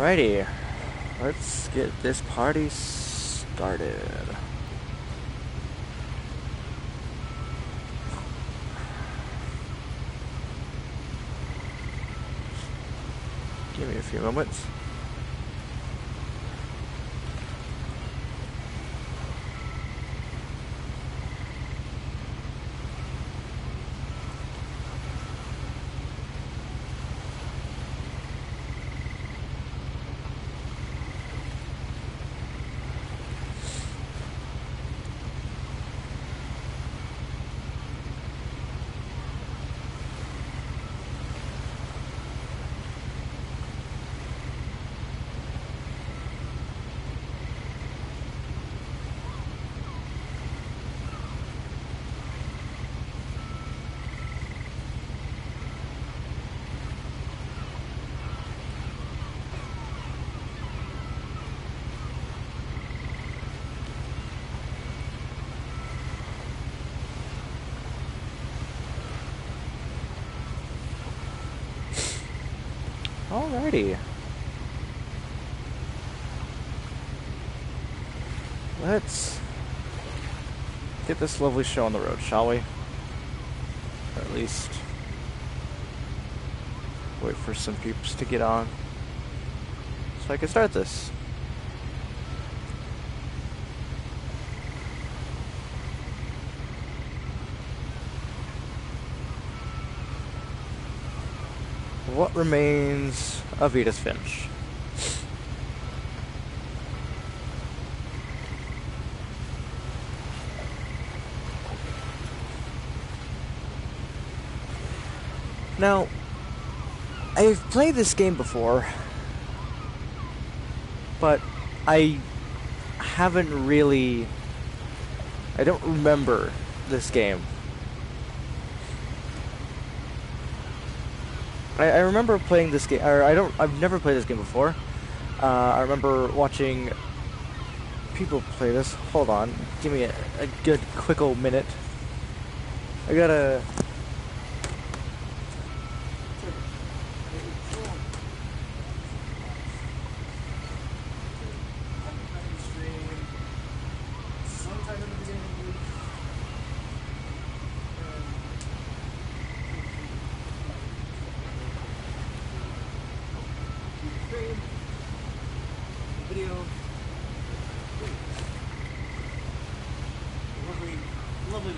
Alrighty, let's get this party started. Give me a few moments. Alrighty. Let's get this lovely show on the road, shall we? Or at least wait for some peeps to get on so I can start this. What remains of Edith Finch? Now, I've played this game before, but I haven't really... I don't remember this game. I remember playing this game, or I've never played this game before. I remember watching people play this. Hold on, give me a good, quick old minute. I gotta... Video. Lovely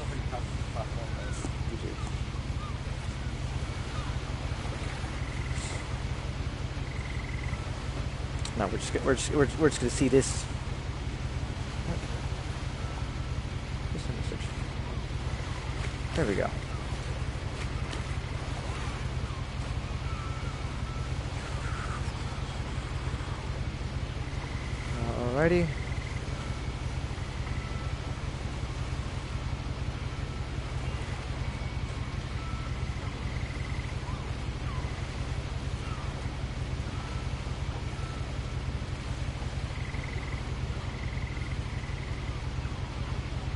platform as YouTube. No, we're just gonna see this. Just a message. There we go. Alrighty.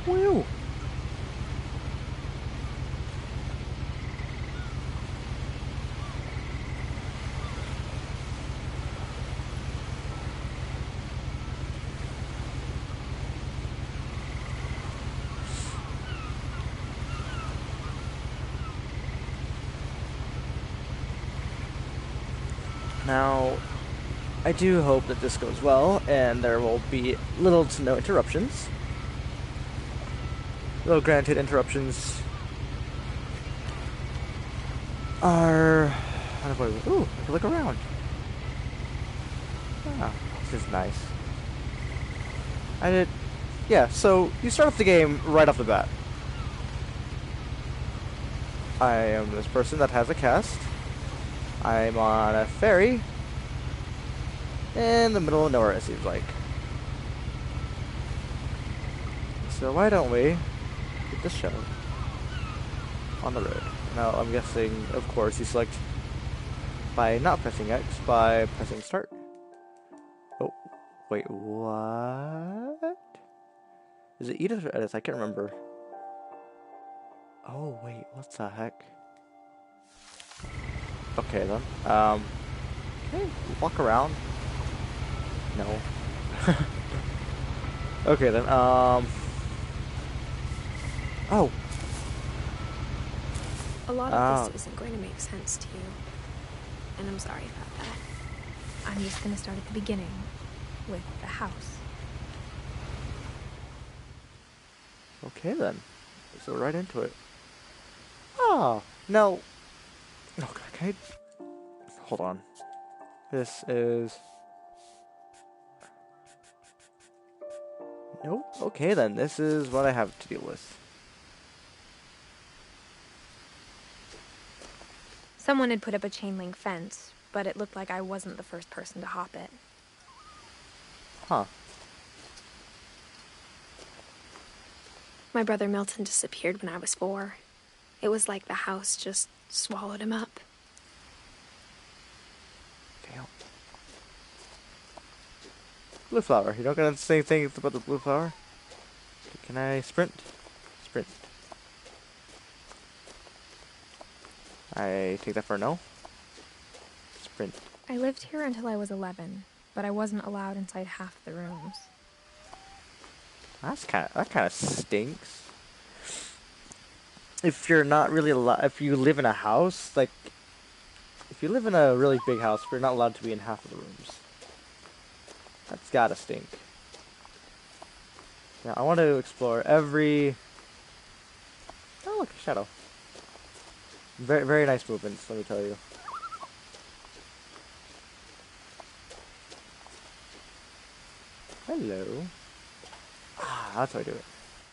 Woo! Now, I do hope that this goes well, and there will be little to no interruptions. Though granted, interruptions are... Ooh, I can look around. Ah, this is nice. Yeah, so you start off the game right off the bat. I am this person that has a cast. I'm on a ferry in the middle of nowhere, it seems like. So why don't we get the show on the road? Now, I'm guessing, of course, you select by not pressing X, by pressing start. Oh, wait, what? Is it Edith or Edith? I can't remember. Oh, wait, what the heck? Okay, then. Okay, walk around. No. Okay then, oh! A lot of this isn't going to make sense to you, and I'm sorry about that. I'm just gonna start at the beginning, with the house. Okay then. So right into it. Oh, no. Oh, God, can I... Hold on. This is... Nope. Okay then, this is what I have to deal with. Someone had put up a chain link fence, but it looked like I wasn't the first person to hop it. Huh. My brother Milton disappeared when I was 4. It was like the house just swallowed him up. Damn. Blue flower. You're not gonna say things about the blue flower? Can I sprint? Sprint. I take that for a no. Sprint. I lived here until I was 11, but I wasn't allowed inside half the rooms. That kind of stinks. If you're not really allowed, if you live in a house, like, if you live in a really big house, you're not allowed to be in half of the rooms. That's gotta stink. Yeah, I want to explore every... Oh, look, a shadow. Very, very nice movements, let me tell you. Hello. Ah, that's how I do it.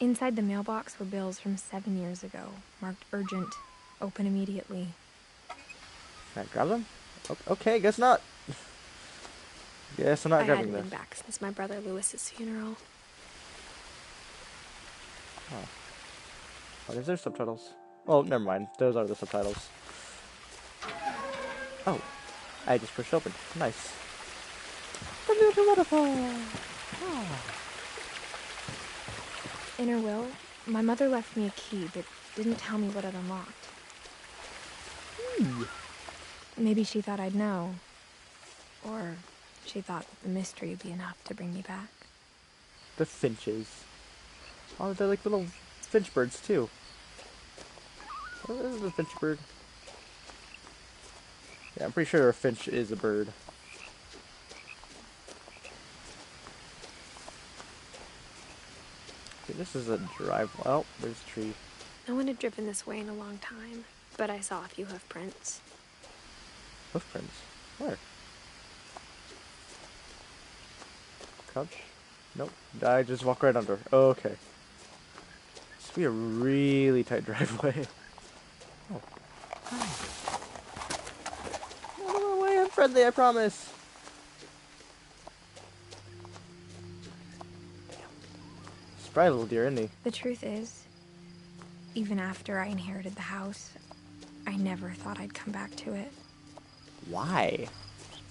Inside the mailbox were bills from 7 years ago, marked urgent, open immediately. Can I grab them? Okay, guess not. Guess I'm not grabbing I this. hadn't been back since my brother Lewis's funeral. Oh. Oh, is there subtitles? Oh, never mind. Those are the subtitles. Oh. I just pushed open. Nice. The little waterfall! Oh. In her will, my mother left me a key but didn't tell me what it unlocked. Maybe she thought I'd know. Or she thought the mystery would be enough to bring me back. The finches. Oh, they're like little finch birds, too. Oh, this is a finch bird. Yeah, I'm pretty sure a finch is a bird. Okay, this is a drive. Oh, there's a tree. No one had driven this way in a long time, but I saw a few hoof prints. Hoof prints? Where? Couch? Nope. I just walk right under. Oh, okay. This would be a really tight driveway. Oh. No way, I'm friendly, I promise. Spry little deer, isn't he? The truth is, even after I inherited the house, I never thought I'd come back to it. Why?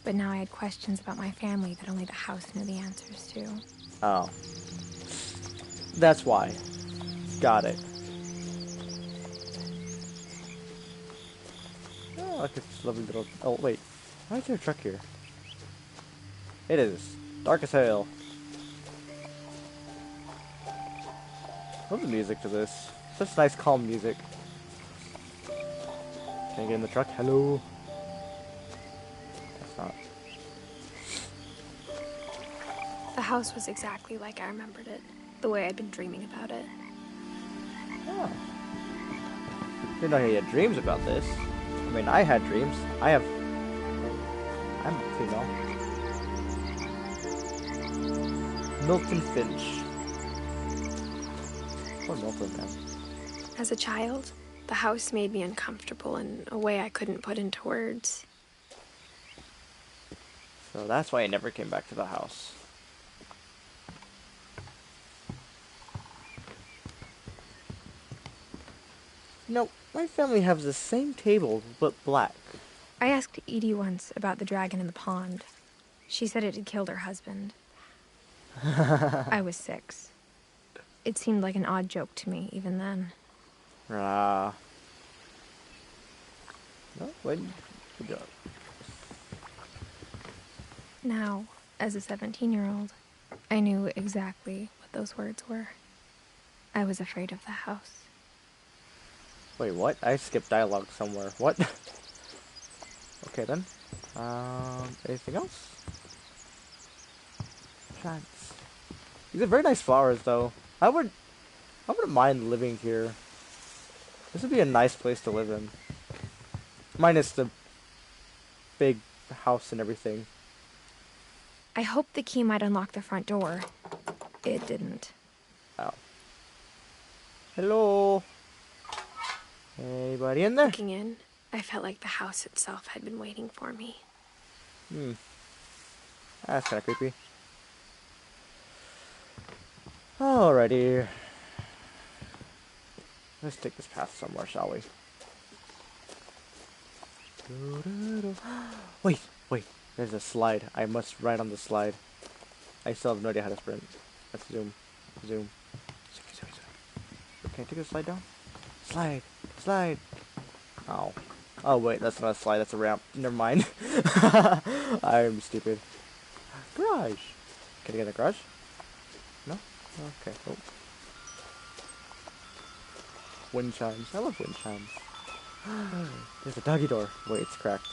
But now I had questions about my family that only the house knew the answers to. Oh. That's why. Got it. Oh, look at this lovely little... Oh, wait. Why is there a truck here? It is. Dark as hell. Love the music to this. Such nice, calm music. Can I get in the truck? Hello? That's not... The house was exactly like I remembered it, the way I'd been dreaming about it. Oh. Didn't know he had dreams about this. I mean, I had dreams. I'm female. Milton Finch. Poor Milton, man. As a child, the house made me uncomfortable in a way I couldn't put into words. So that's why I never came back to the house. No, my family has the same table, but black. I asked Edie once about the dragon in the pond. She said it had killed her husband. I was 6. It seemed like an odd joke to me, even then. Ah. No, wait. Good job. Now, As a 17-year-old, I knew exactly what those words were. I was afraid of the house. Wait, what? I skipped dialogue somewhere. What? Okay then. Anything else? Plants. These are very nice flowers, though. I wouldn't mind living here. This would be a nice place to live in. Minus the big house and everything. I hoped the key might unlock the front door. It didn't. Oh. Hello. Anybody in there? Looking in, I felt like the house itself had been waiting for me. That's kind of creepy. Alrighty. Let's take this path somewhere, shall we? Wait. There's a slide. I must ride on the slide. I still have no idea how to sprint. Let's zoom. Zoom. Can I take a slide down? Slide. Oh. Oh wait, that's not a slide, that's a ramp. Never mind. I'm stupid. Garage. Can I get in the garage? No? Okay. Oh. Wind chimes. I love wind chimes. There's a doggy door. Wait, it's cracked.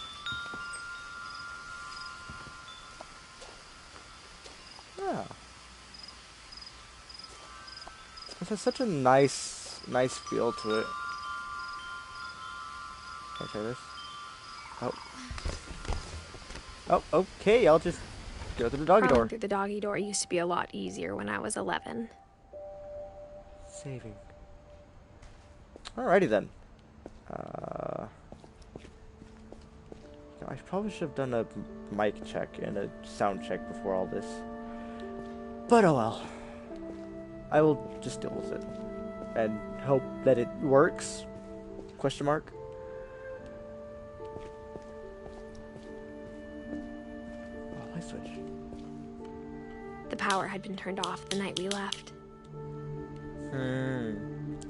Yeah. This has such a nice feel to it. Can I try this? Oh, okay, I'll just go through the doggy door. Through the doggy door used to be a lot easier when I was 11. Saving. Alrighty then. I probably should have done a mic check and a sound check before all this. But oh well. I will just deal with it. And hope that it works? Question mark. Oh, light switch. The power had been turned off the night we left.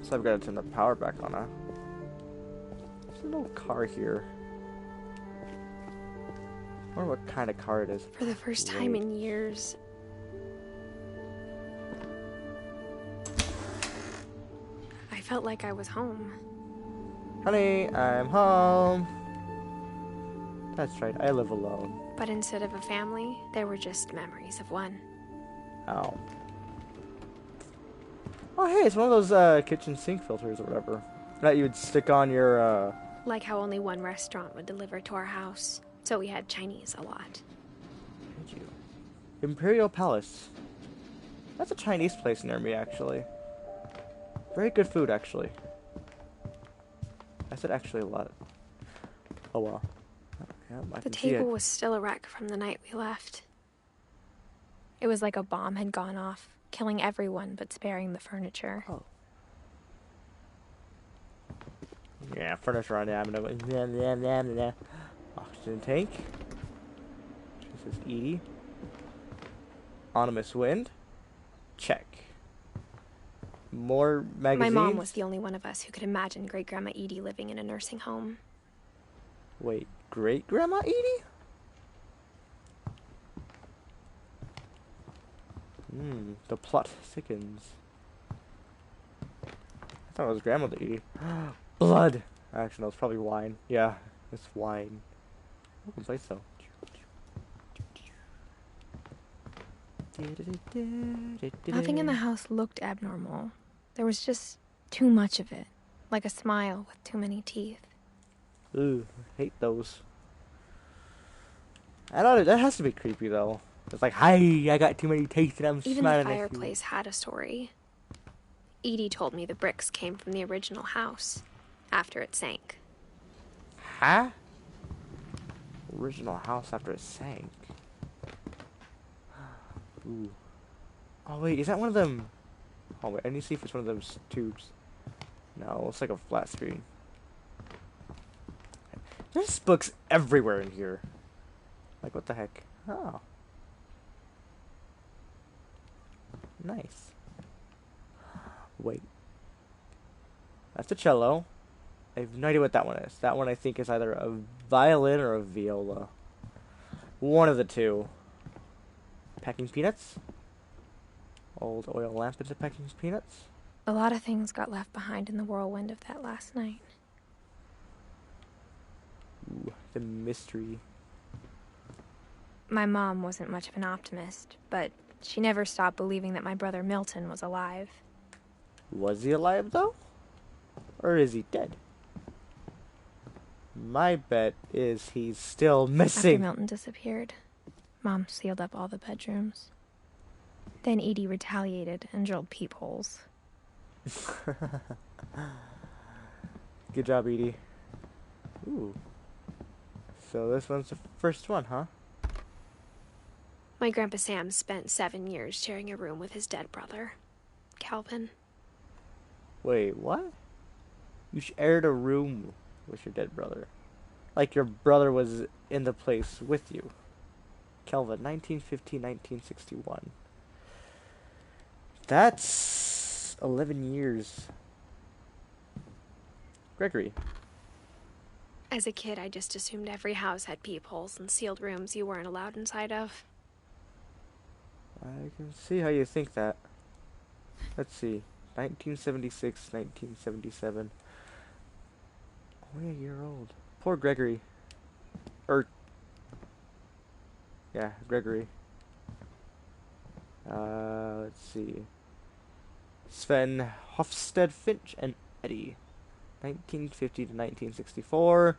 So I've got to turn the power back on, huh? There's no car here. I wonder what kind of car it is. For the first time in years, I felt like I was home. Honey, I'm home. That's right, I live alone. But instead of a family, there were just memories of one. Oh. Oh, hey, it's one of those kitchen sink filters or whatever that you would stick on your. Like how only one restaurant would deliver to our house, so we had Chinese a lot. Thank you. Imperial Palace. That's a Chinese place near me, actually. Very good food, actually. I said actually a lot. Oh well. Yeah, I The can see table it. was still a wreck from the night we left. It was like a bomb had gone off, killing everyone but sparing the furniture. Oh. Yeah, furniture on the oxygen tank. This is Edie. Anonymous Wind. Check. More magazines. My mom was the only one of us who could imagine Great-Grandma Edie living in a nursing home. Wait, Great-Grandma Edie? The plot thickens. I thought it was Grandmother Edie. Blood! Actually, no, it's probably wine. Yeah, it's wine. I wouldn't say so. Nothing in the house looked abnormal. There was just too much of it. Like a smile with too many teeth. Ooh, I hate those. I don't know, that has to be creepy though. It's like, hi, I got too many teeth and I'm Even smiling the at you. fireplace had a story. Edie told me the bricks came from the original house, after it sank. Huh? Original house after it sank. Ooh. Oh wait, is that one of them? Oh wait, I need to see if it's one of those tubes. No, it's like a flat screen. There's books everywhere in here. Like, what the heck? Oh. Nice. Wait. That's a cello. I have no idea what that one is. That one I think is either a violin or a viola. One of the two. Packing peanuts. Old oil lamp into packing peanuts. A lot of things got left behind in the whirlwind of that last night. Ooh, the mystery. My mom wasn't much of an optimist, but she never stopped believing that my brother Milton was alive. Was he alive, though? Or is he dead? My bet is he's still missing. After Milton disappeared, Mom sealed up all the bedrooms. Then Edie retaliated and drilled peepholes. Good job, Edie. Ooh. So this one's the first one, huh? My Grandpa Sam spent 7 years sharing a room with his dead brother, Calvin. Wait, what? You shared a room with your dead brother. Like your brother was in the place with you. Kelvin, 1950-1961. That's 11 years. Gregory. As a kid, I just assumed every house had peepholes and sealed rooms you weren't allowed inside of. I can see how you think that. Let's see. 1976, 1977. Only a year old. Poor Gregory. Yeah, Gregory. Let's see. Sven Hofstede Finch and Eddie. 1950 to 1964.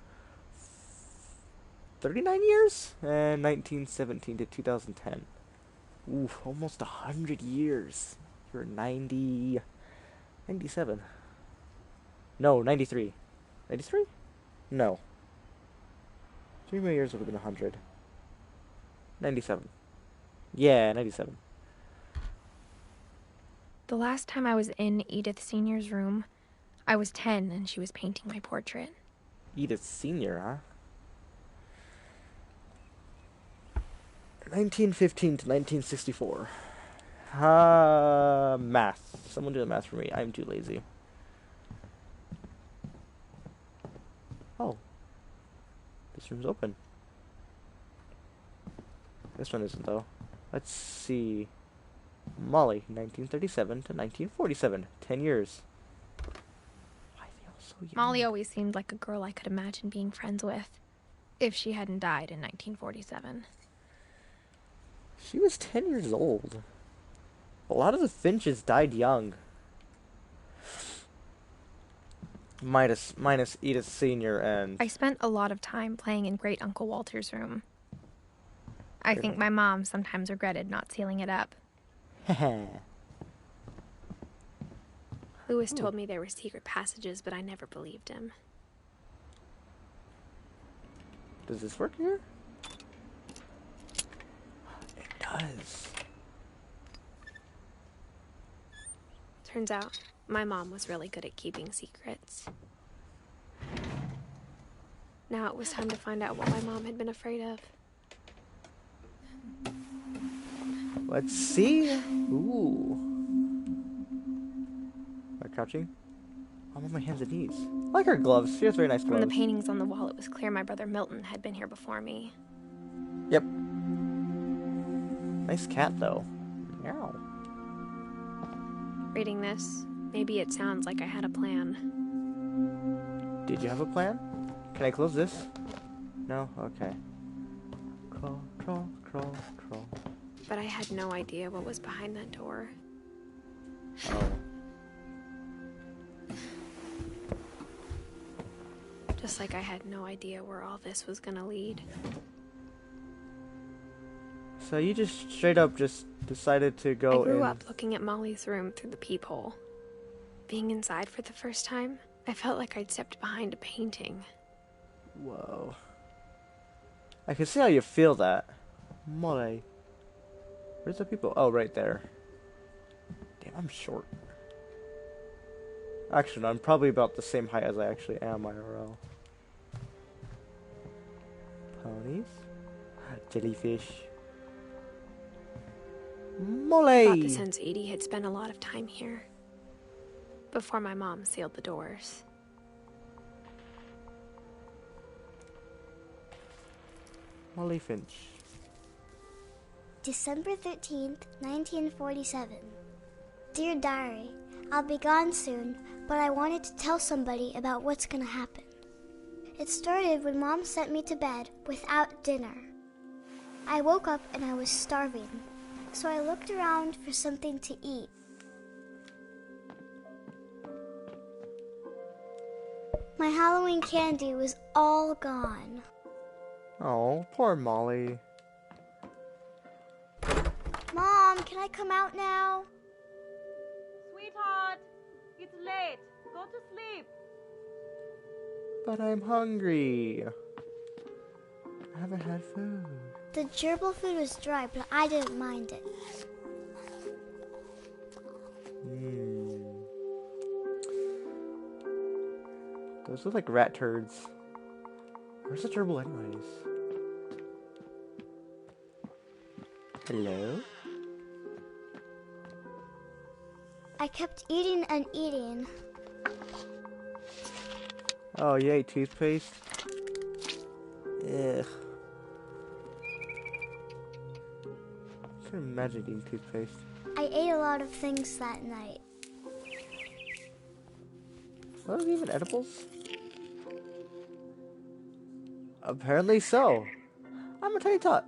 39 years? And 1917 to 2010. Ooh, almost 100 years. You're 90... 97. No, 93. 93? No. 3 more years would have been 100. 97. Yeah, 97. The last time I was in Edith Sr.'s room, I was 10 and she was painting my portrait. Edith Sr., huh? 1915 to 1964. Math. Someone do the math for me. I'm too lazy. Oh. This room's open. This one isn't, though. Let's see. Molly, 1937 to 1947. 10 years. Why are they all so young? Molly always seemed like a girl I could imagine being friends with, if she hadn't died in 1947. She was 10 years old. A lot of the Finches died young. Minus Edith Sr. and... I spent a lot of time playing in Great Uncle Walter's room. I think my mom sometimes regretted not sealing it up. Lewis told me there were secret passages, but I never believed him. Does this work here? It does. Turns out, my mom was really good at keeping secrets. Now it was time to find out what my mom had been afraid of. Let's see. Ooh. Am I crouching? I'm on my hands and knees. I like her gloves. She has very nice gloves. From the paintings on the wall, it was clear my brother Milton had been here before me. Yep. Nice cat, though. Meow. Reading this, maybe it sounds like I had a plan. Did you have a plan? Can I close this? No? Okay. Crawl, crawl, crawl, crawl. But I had no idea what was behind that door. Oh. Just like I had no idea where all this was gonna lead. So you just straight up just decided to go I grew in... up looking at Molly's room through the peephole. Being inside for the first time, I felt like I'd stepped behind a painting. Whoa. I can see how you feel that. Molly. Where's the people? Oh, right there. Damn, I'm short. Actually, no, I'm probably about the same height as I actually am IRL. Ponies. Jellyfish. Molly! I got the sense Edie had spent a lot of time here. Before my mom sealed the doors. Molly Finch. December 13th, 1947. Dear Diary, I'll be gone soon, but I wanted to tell somebody about what's gonna happen. It started when Mom sent me to bed without dinner. I woke up and I was starving, so I looked around for something to eat. My Halloween candy was all gone. Oh, poor Molly. Mom, can I come out now? Sweetheart, it's late. Go to sleep. But I'm hungry. I haven't had food. The gerbil food was dry, but I didn't mind it. Those look like rat turds. Where's the gerbil anyways? Hello? I kept eating and eating. Oh, you ate toothpaste? Ugh. I can imagine eating toothpaste. I ate a lot of things that night. Are those even edibles? Apparently so. I'm a tiny tot.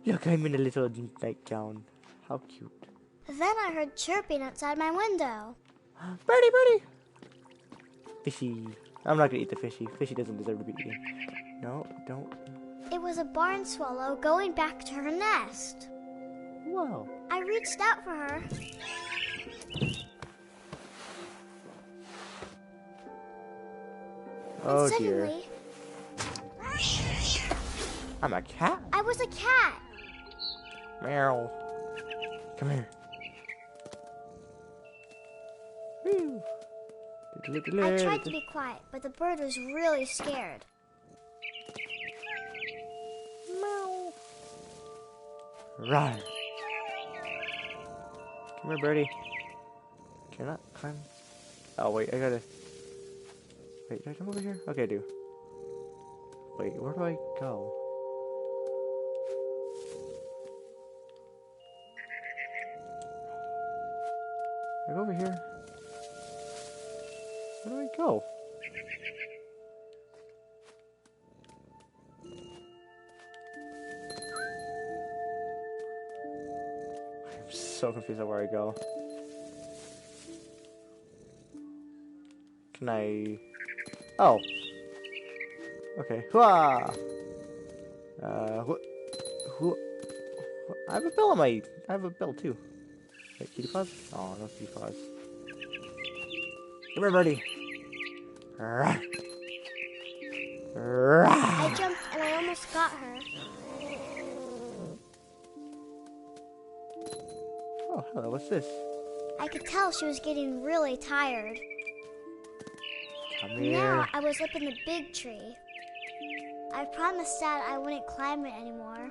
Look, I'm in a little nightgown. How cute. Then I heard chirping outside my window. Birdie, birdie! Fishy. I'm not gonna eat the fishy. Fishy doesn't deserve to be eaten. No, don't. It was a barn swallow going back to her nest. Wow. I reached out for her. Oh and dear. suddenly, I'm a cat. I was a cat. Meow. Come here. Woo. I tried to be quiet, but the bird was really scared. Meow. Rawr. Come here, birdie. Can I climb? Oh, wait, I gotta... Wait, did I come over here? Okay, I do. Wait, where do I go? I go over here. Where do I go? I'm so confused on where I go. Can I... Oh. Okay. Hooah! I have a bell on my... I have a bell too. Wait, kitty paws? Oh, no kitty paws. Come here, birdie. Rah. Rah. I jumped and I almost got her. Oh, hello, what's this? I could tell she was getting really tired. Come here. Now I was up in the big tree. I promised Dad I wouldn't climb it anymore.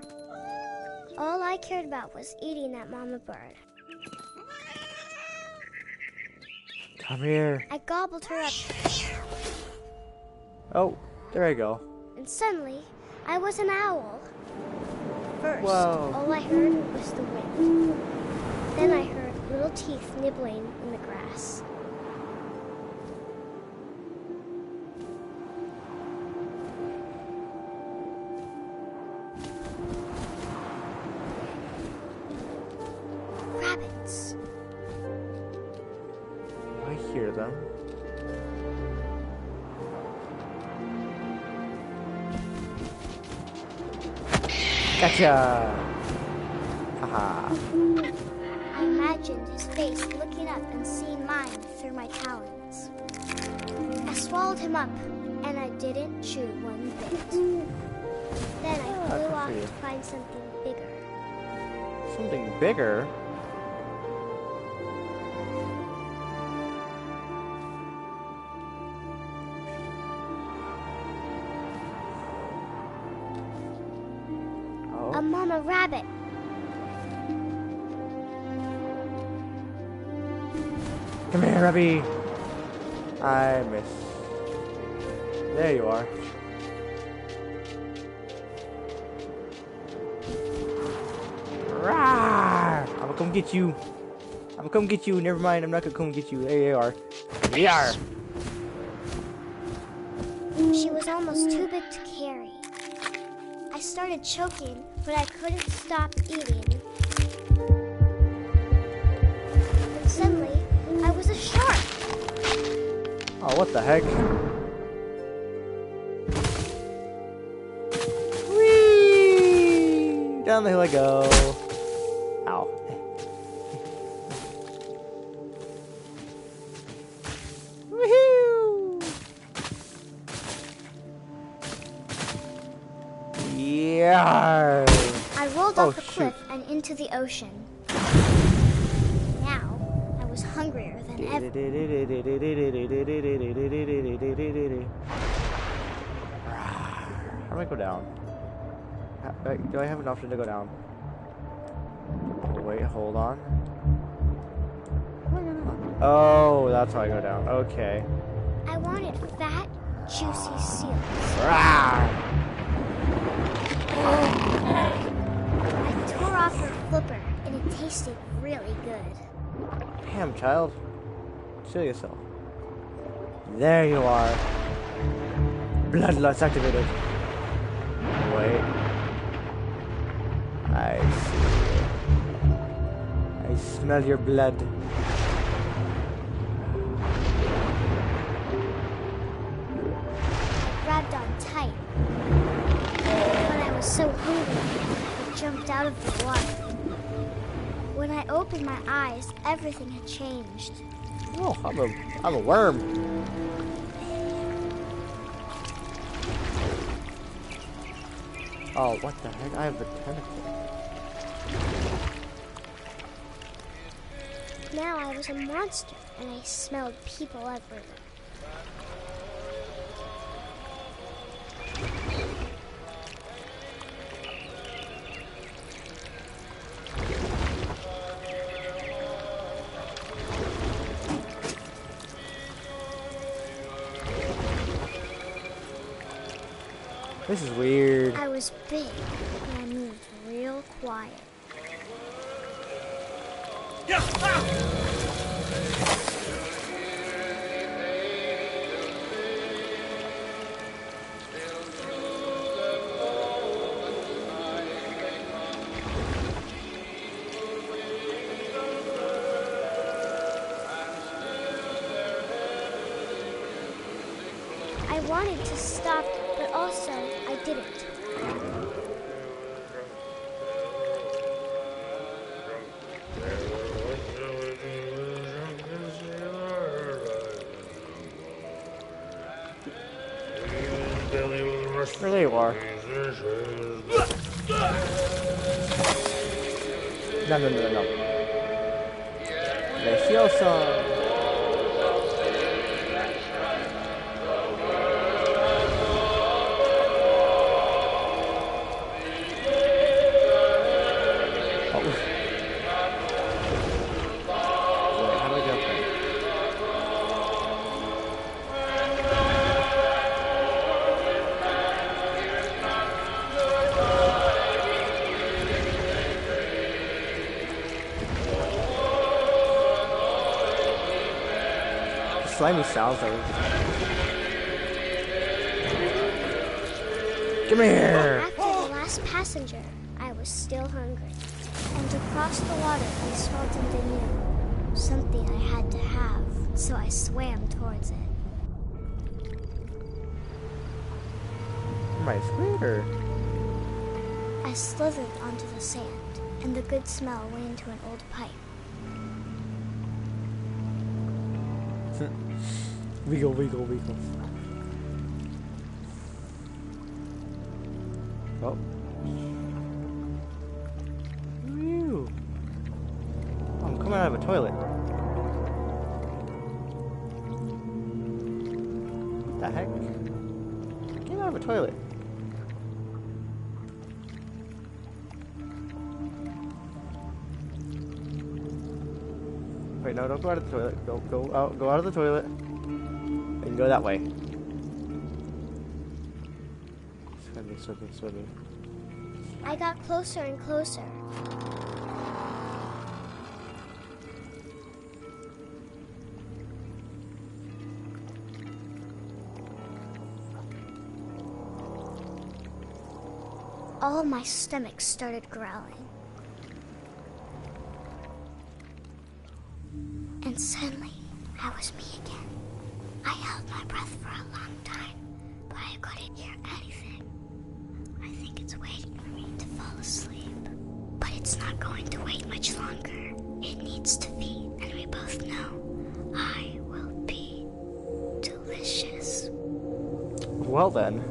All I cared about was eating that mama bird. Come here. I gobbled her up, Oh, there I go. and suddenly I was an owl. First, Whoa. all I heard was the wind. Then I heard little teeth nibbling in the grass. Rabbits. I hear them. Gotcha! Haha. I imagined his face looking up and seeing mine through my talons. I swallowed him up, and I didn't chew one bit. Then I flew good off for you. to find something bigger. Something bigger? A mama rabbit. Come here, Abby. I miss. There you are. Rah! gonna come get you. I'm gonna come get you. Never mind, I'm not gonna come get you. There you are. Yeah. She was almost too big to carry. I started choking, but I couldn't stop eating. And suddenly, I was a shark. Oh, what the heck? Whee! Down the hill I go. Ow. Woohoo! Yeah. I rolled off the cliff and into the ocean. Now, I was hungrier than ever. How do I go down? Do I have an option to go down? Wait, hold on. Oh, that's how I go down. Okay. I wanted fat, juicy seals. Rawr. I tore off her flipper, and it tasted really good. Damn, child. Chill yourself. There you are. Bloodlust activated. Wait. I see. I smell your blood. Grabbed on tight. But I was so hungry, I jumped out of the water. When I opened my eyes, everything had changed. Oh, I'm a worm. Oh, what the heck? I have the tentacle. Now I was a monster, and I smelled people everywhere. This is weird. I was big, and I moved real quiet. I wanted to stop, but also I didn't. There you are. No. Delicioso. Slimy sounds though. Come here! After the last passenger, I was still hungry. And to cross the water, I smelled something new. Something I had to have, so I swam towards it. My scooter. I slithered onto the sand, and the good smell went into an old pipe. Wiggle. Oh. Whew. I'm coming out of a toilet. What the heck? Get out of a toilet. Wait, no, don't go out of the toilet. Go out of the toilet. And go that way. Swimming. I got closer and closer. all my stomach started growling. And suddenly, I was me again. I held my breath for a long time, but I couldn't hear anything. I think it's waiting for me to fall asleep. But it's not going to wait much longer. It needs to feed, and we both know I will be delicious. Well then.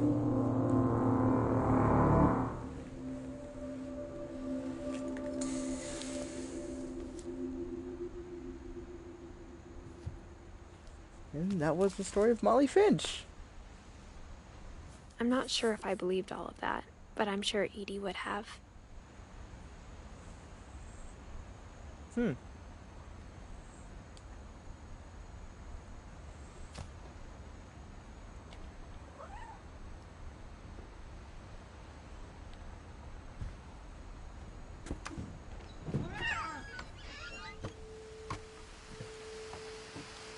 And that was the story of Molly Finch. I'm not sure if I believed all of that, but I'm sure Edie would have.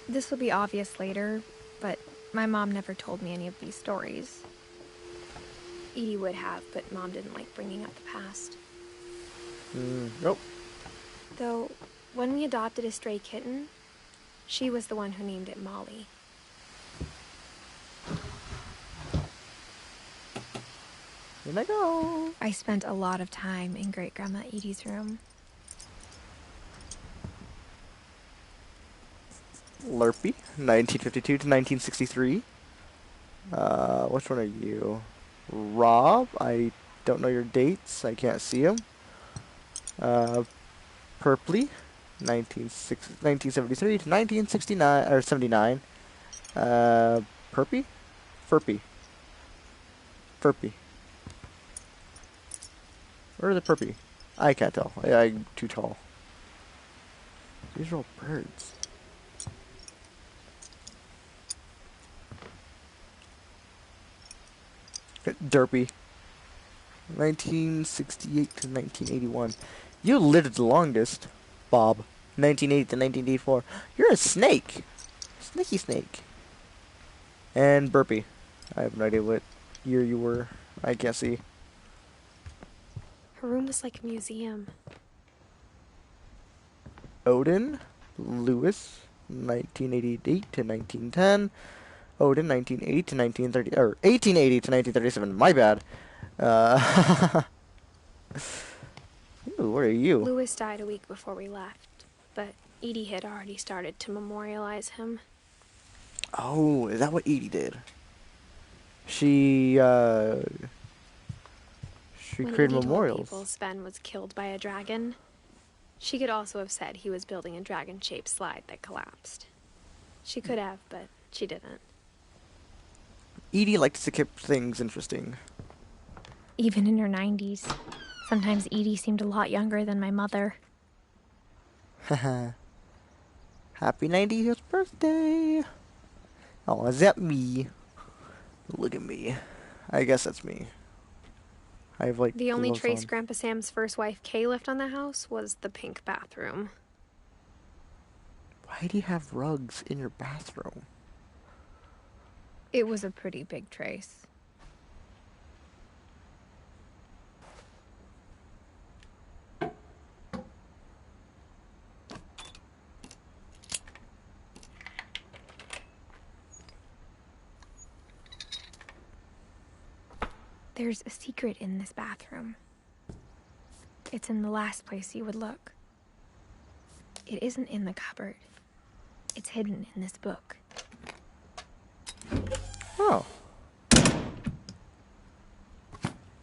This will be obvious later, but my mom never told me any of these stories. Edie would have, but Mom didn't like bringing up the past. Nope. Though, when we adopted a stray kitten, she was the one who named it Molly. Here I go. I spent a lot of time in Great-Grandma Edie's room. Lurpy, 1952 to 1963. Which one are you? Rob, I don't know your dates. I can't see them. Purpley, 1973 to 1969 or 79. Furpy. Where are the Purpy? I can't tell. I'm too tall. These are all birds. Derpy. 1968 to 1981. You lived the longest, Bob. 1980 to 1984. You're a snake. Snaky snake. And Burpee. I have no idea what year you were. I can't see. Her room was like a museum. Odin. Lewis. 1988 to 1910. Odin, 1980 to 1930, or 1880 to 1937. My bad. Ooh, what are you? Lewis died a week before we left, but Edie had already started to memorialize him. Oh, is that what Edie did? She When created Edie memorials. told people Sven was killed by a dragon, she could also have said he was building a dragon-shaped slide that collapsed. She could have, but she didn't. Edie likes to keep things interesting. Even in her 90s. Sometimes Edie seemed a lot younger than my mother. Haha. Happy 90th birthday! Oh, is that me? Look at me. I guess that's me. I have like The only gloves trace on. Grandpa Sam's first wife Kay left on the house was the pink bathroom. Why do you have rugs in your bathroom? It was a pretty big trace. There's a secret in this bathroom. It's in the last place you would look. It isn't in the cupboard. It's hidden in this book. Oh.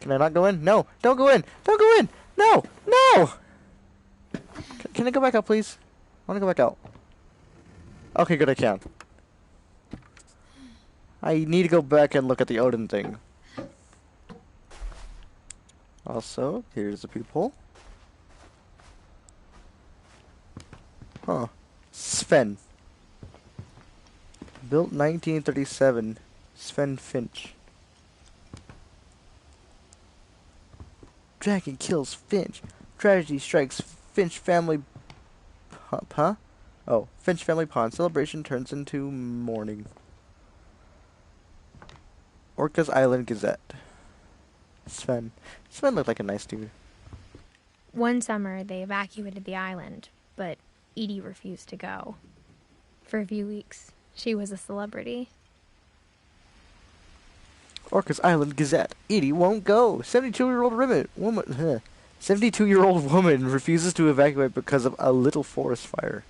Can I not go in? No! Don't go in! Don't go in! No! No! Can I go back out, please? I want to go back out. Okay, good, I can. I need to go back and look at the Odin thing. Also, here's the peephole. Huh. Sven. Built 1937. Sven Finch. Dragon kills Finch. Tragedy strikes Finch family... Huh? Oh, Finch family pond. Celebration turns into mourning. Orca's Island Gazette. Sven. Sven looked like a nice dude. One summer, they evacuated the island, but Edie refused to go. For a few weeks, she was a celebrity. Orcas Island Gazette. Edie won't go. 72-year-old woman. 72-year-old woman refuses to evacuate because of a little forest fire.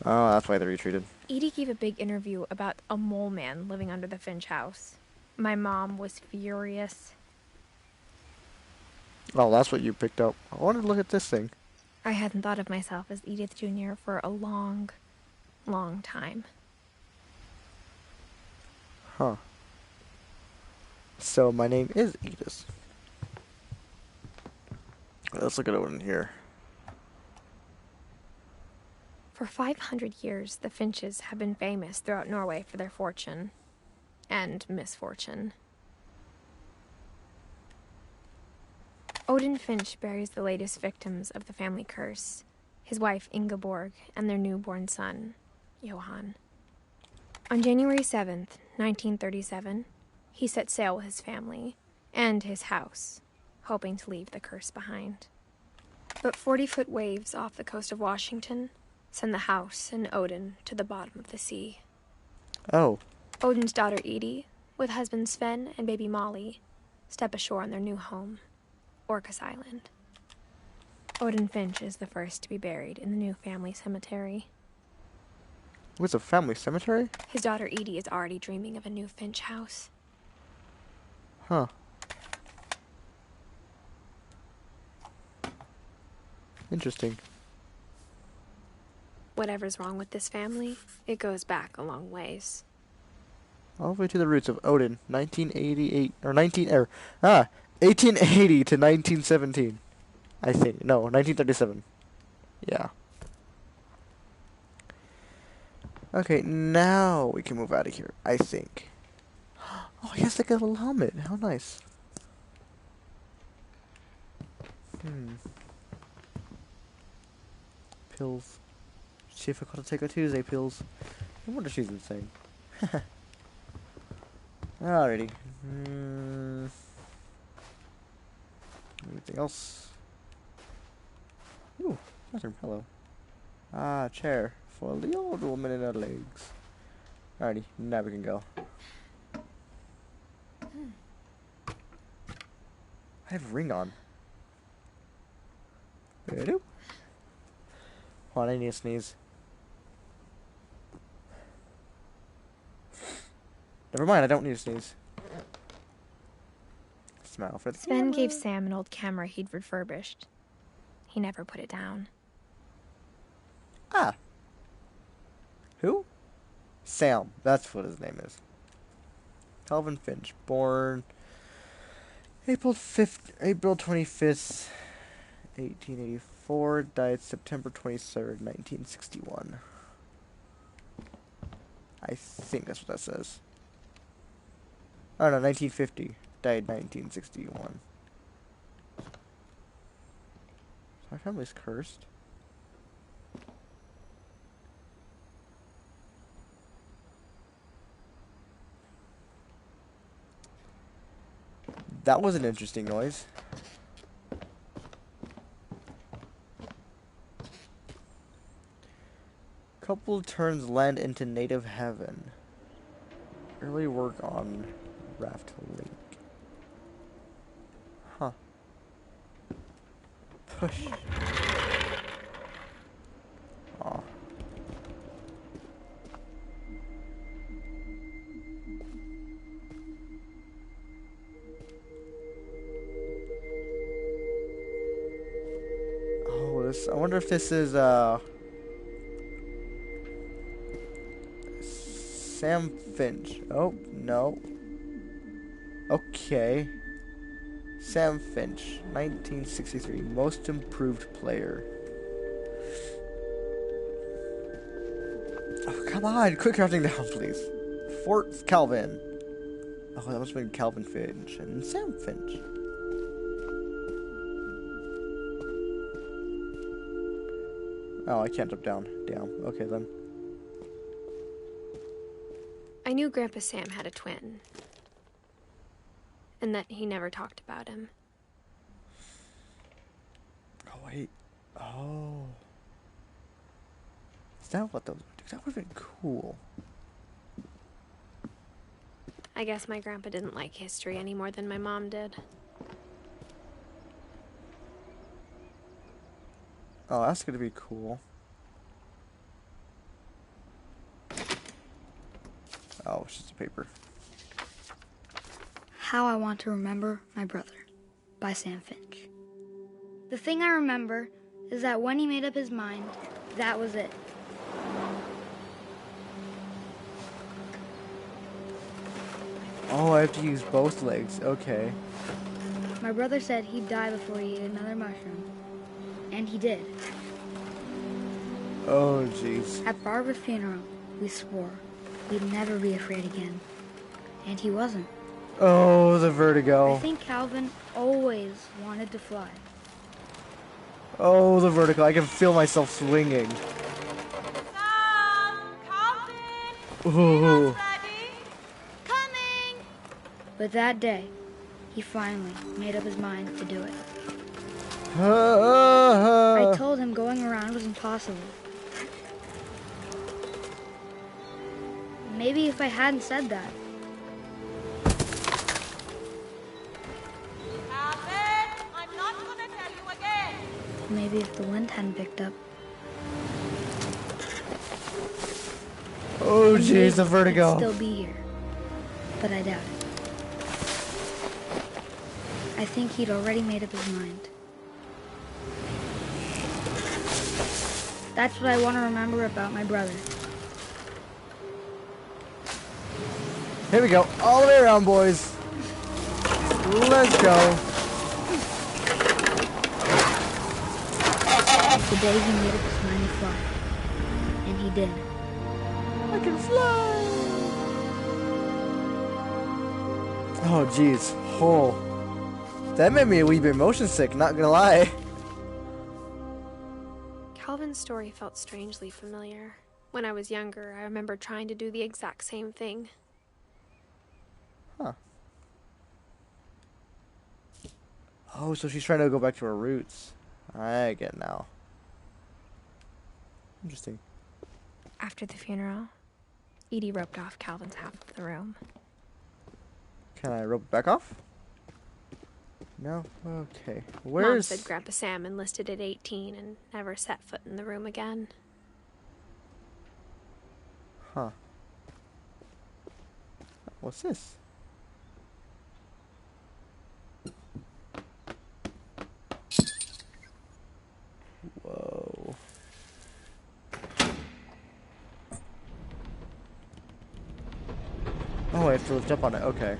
Oh, that's why they retreated. Edie gave a big interview about a mole man living under the Finch house. My mom was furious. Oh, that's what you picked up. I wanted to look at this thing. I hadn't thought of myself as Edith Jr. for a long, long time. Huh. So my name is Edith. Let's look at it in here. For 500 years, the Finches have been famous throughout Norway for their fortune and misfortune. Odin Finch buries the latest victims of the family curse, his wife Ingeborg and their newborn son, Johan. On January 7th, 1937, he set sail with his family and his house, hoping to leave the curse behind. But 40-foot waves off the coast of Washington send the house and Odin to the bottom of the sea. Oh. Odin's daughter Edie, with husband Sven and baby Molly, step ashore on their new home, Orcas Island. Odin Finch is the first to be buried in the new family cemetery. What's a family cemetery? His daughter Edie is already dreaming of a new Finch house. Huh. Interesting. Whatever's wrong with this family, it goes back a long ways. All the way to the roots of Odin, 1888 or 1880 to 1917. I think. No, 1937. Yeah. Okay, now we can move out of here, I think. Oh, he has like a little helmet. How nice. Pills. See if I got to take a Tuesday pills. I wonder if she's insane. Alrighty. Anything else? Ooh, bathroom. Hello. Ah, chair for the old woman in her legs. Alrighty, now we can go. I have a ring on. Hold on, I need to sneeze. Never mind, I don't need to sneeze. Smile for the Sven gave Sam an old camera he'd refurbished. He never put it down. Ah. Who? Sam. That's what his name is. Calvin Finch. Born April 25th, 1884. Died September 23rd, 1961. I think that's what that says. Oh no, 1950. Died 1961. My family's cursed. That was an interesting noise. Couple turns land into native heaven. Early work on Raft Lake. Huh. Push. Aw. Oh, this. I wonder if this is Sam Finch. Oh, no. Okay. Sam Finch, 1963, most improved player. Oh, come on, quit counting down, please. Fort Calvin. Oh, that must have been Calvin Finch and Sam Finch. Oh, I can't jump down. Damn. Okay, then. I knew Grandpa Sam had a twin. and that he never talked about him. Oh, wait. Oh. Is that what those would do? That would have been cool. I guess my grandpa didn't like history any more than my mom did. Oh, that's gonna be cool. Oh, it's just a paper. How I Want to Remember My Brother by Sam Finch. The thing I remember is that when he made up his mind, that was it. Oh, I have to use both legs. Okay. My brother said he'd die before he ate another mushroom. And he did. Oh, jeez. At Barbara's funeral, we swore we'd never be afraid again. And he wasn't. Oh, the vertigo. I think Calvin always wanted to fly. Oh, the vertigo. I can feel myself swinging. Sam! Calvin! Ooh. Ready? Coming! But that day, he finally made up his mind to do it. I told him going around was impossible. Maybe if I hadn't said that, Calvin! I'm not gonna tell you again! maybe if the wind hadn't picked up, Oh, jeez, maybe the he'd vertigo. still be here. But I doubt it. I think he'd already made up his mind. That's what I want to remember about my brother. Here we go. All the way around, boys. Let's go. The day he made up his mind to fly. And he did. I can fly. Oh, jeez. Oh. That made me a wee bit motion sick, not gonna lie. Calvin's story felt strangely familiar. When I was younger, I remember trying to do the exact same thing. Huh. Oh, so she's trying to go back to her roots. I get it now. Interesting. After the funeral, Edie roped off Calvin's half of the room. Can I rope it back off? No? Okay. Mom Where's... said Grandpa Sam enlisted at 18 and never set foot in the room again. Huh. What's this? Whoa. Oh, I have to lift up on it. Okay.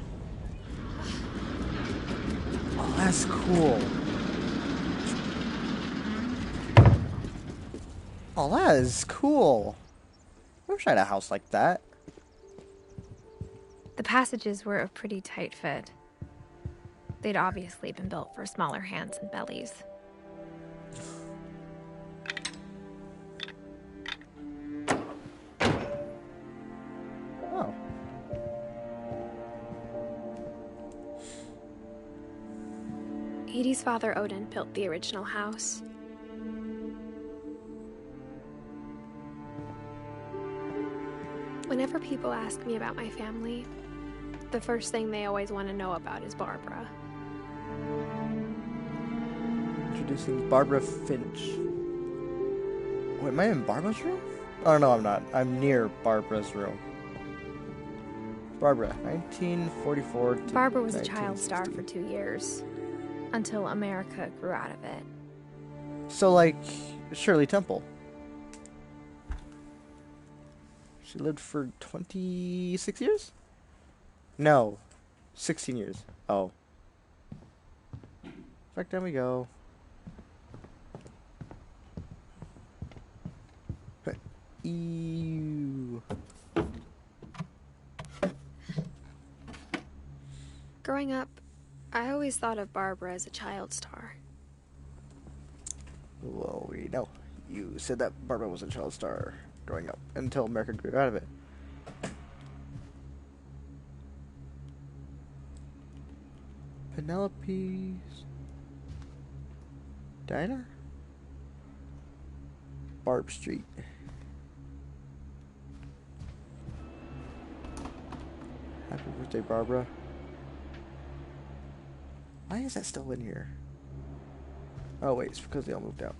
Oh, that's cool. Oh, that is cool. I wish I had a house like that. The passages were a pretty tight fit. They'd obviously been built for smaller hands and bellies. Oh. Edie's father, Odin, built the original house. Whenever people ask me about my family, the first thing they always want to know about is Barbara. Introducing Barbara Finch. Wait, am I in Barbara's room? Oh, no, I'm not. I'm near Barbara's room. Barbara, 1944 to Barbara was a child star 1960. for 2 years, until America grew out of it. So, like, Shirley Temple. She lived for 26 years? No, 16 years. Oh. Back down we go. Ew. Growing up, I always thought of Barbara as a child star. Well, we know. You said that Barbara was a child star growing up until America grew out of it. Penelope's Diner? Barb Street. Happy birthday, Barbara. Why is that still in here? Oh wait, it's because they all moved out.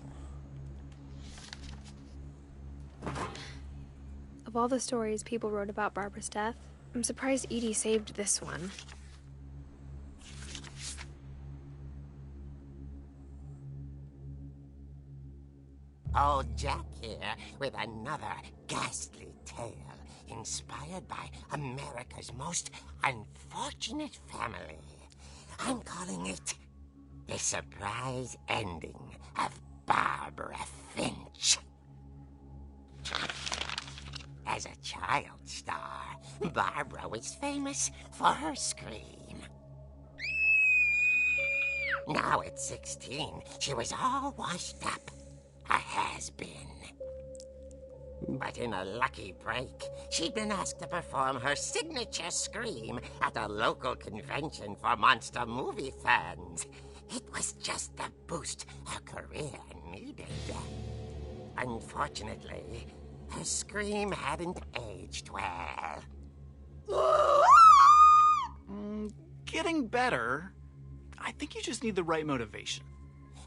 Of all the stories people wrote about Barbara's death, I'm surprised Edie saved this one. Old Jack here with another ghastly tale inspired by America's most unfortunate family. I'm calling it The Surprise Ending of Barbara Finch. As a child star, Barbara was famous for her scream. Now at 16, she was all washed up. A has-been. But in a lucky break, she'd been asked to perform her signature scream at a local convention for monster movie fans. It was just the boost her career needed. Unfortunately, her scream hadn't aged well. Getting better. I think you just need the right motivation.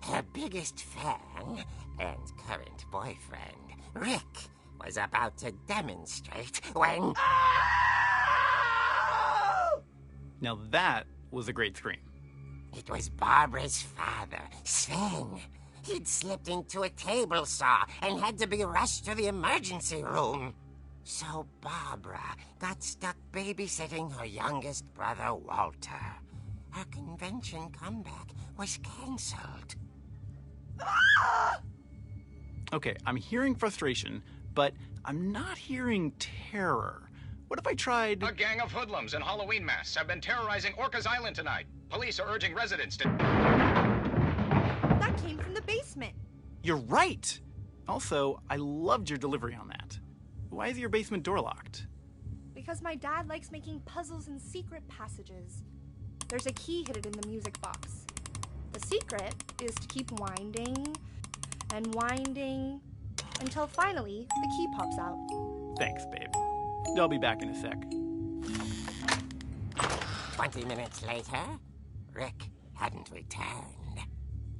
Her biggest fan and current boyfriend, Rick, was about to demonstrate when... Now that was a great scream. It was Barbara's father, Sven. He'd slipped into a table saw and had to be rushed to the emergency room. So Barbara got stuck babysitting her youngest brother, Walter. Her convention comeback was cancelled. Okay, I'm hearing frustration, but I'm not hearing terror. What if I tried... A gang of hoodlums in Halloween masks have been terrorizing Orcas Island tonight. Police are urging residents to... That came from the basement. You're right! Also, I loved your delivery on that. Why is your basement door locked? Because my dad likes making puzzles and secret passages. There's a key hidden in the music box. The secret is to keep winding and winding until finally the key pops out. Thanks, babe. I'll be back in a sec. 20 minutes later, Rick hadn't returned.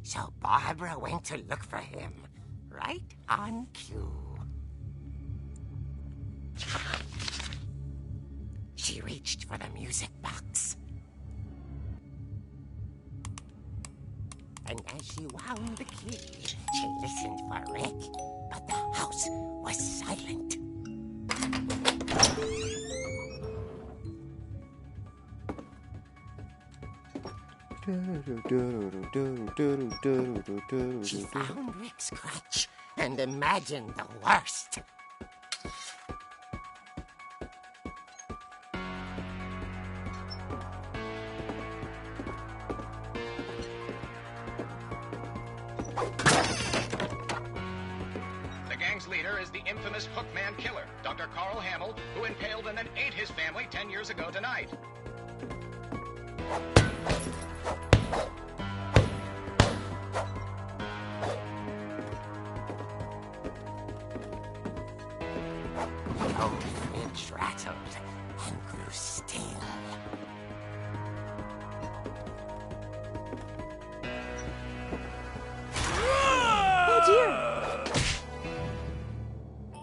So Barbara went to look for him, right on cue. She reached for the music box. And as she wound the key, she listened for Rick, but the house was silent. She found Rick's crutch and imagined the worst. The gang's leader is the infamous Hookman killer, Dr. Carl Hamill, who impaled and then ate his family 10 years ago tonight. Old Finch rattled and grew still. Oh dear!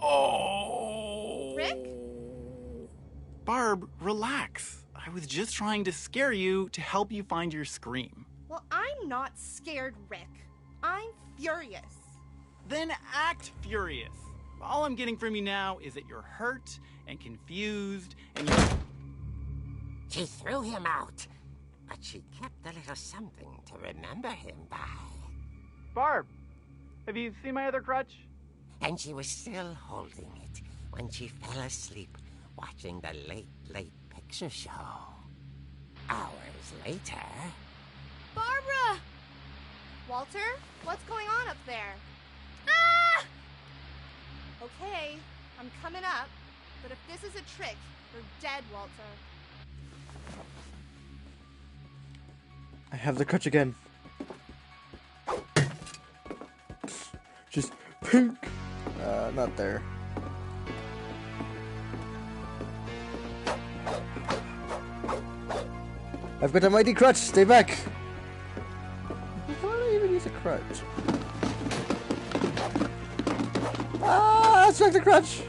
Oh! Rick? Barb, relax. I was just trying to scare you to help you find your scream. Well, I'm not scared, Rick. I'm furious. Then act furious. All I'm getting from you now is that you're hurt and confused and you're... She threw him out, but she kept a little something to remember him by. Barb, have you seen my other crutch? And she was still holding it when she fell asleep watching the late picture show. Hours later... Barbara! Walter, what's going on up there? Ah! Okay, I'm coming up, but if this is a trick, you're dead, Walter. I have the crutch again. Just pink. Not there. I've got a mighty crutch. Stay back. Why do I even use a crutch? Ah, I struck the crutch.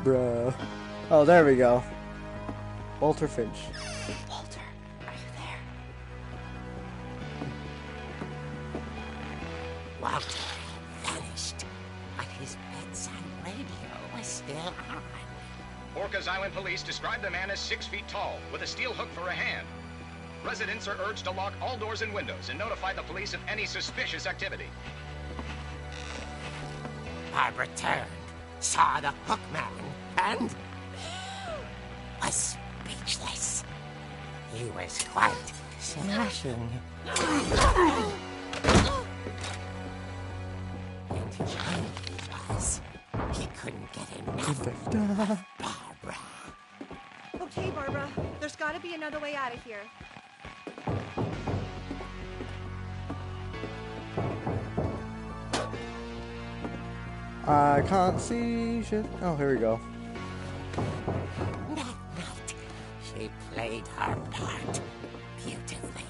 Bruh. Oh, there we go. Walter Finch. Walter, are you there? Walter vanished, but his bedside radio was still on. Orcas Island police describe the man as 6 feet tall, with a steel hook for a hand. Residents are urged to lock all doors and windows and notify the police of any suspicious activity. Barbara turned, saw the hook man, and was speechless. He was quite smashing. And he was. He couldn't get enough. Barbara. Okay, Barbara. There's gotta be another way out of here. I can't see shit. Oh, here we go. That night, she played her part beautifully.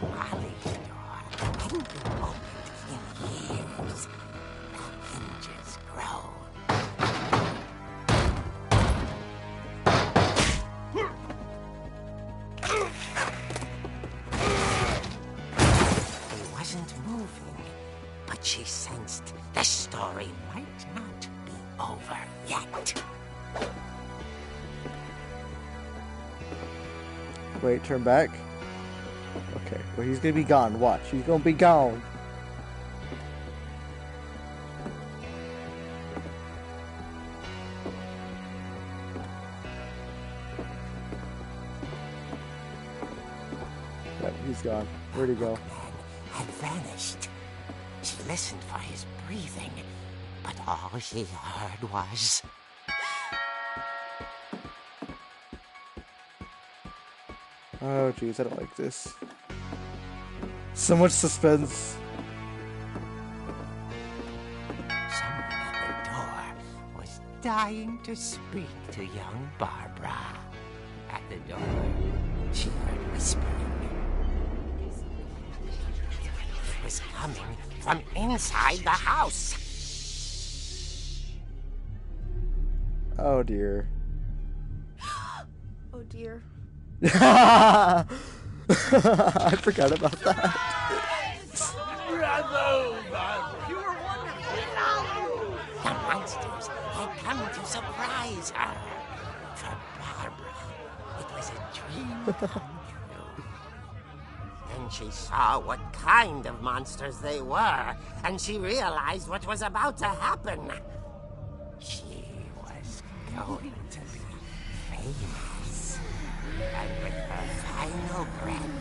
Molly's door hadn't been opened in years. The hinges groan. He wasn't moving, but she sensed the story might not be over yet. Wait, turn back. Okay, well, he's gonna be gone. Watch, he's gonna be gone. Yep, he's gone. Where'd he go? Had vanished. She listened for his breathing, but all she heard was... Oh, jeez, I don't like this. So much suspense. Someone at the door was dying to speak to young Barbara. At the door, she heard whispering. It was coming from inside the house. Oh, dear. Oh dear. I forgot about that. The monsters had come to surprise her. For Barbara, it was a dream come true. Then she saw what kind of monsters they were, and she realized what was about to happen. She was going to be famous. And with her final breath,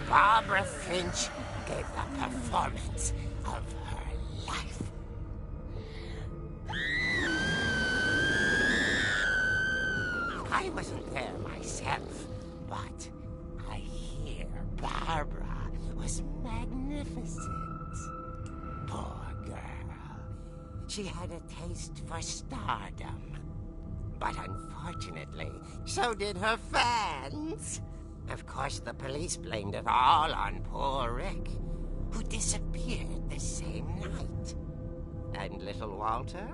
Barbara Finch gave the performance of her life. I wasn't there myself, but I hear Barbara was magnificent. Poor girl. She had a taste for stardom. But unfortunately, so did her fans. Of course, the police blamed it all on poor Rick, who disappeared the same night. And little Walter,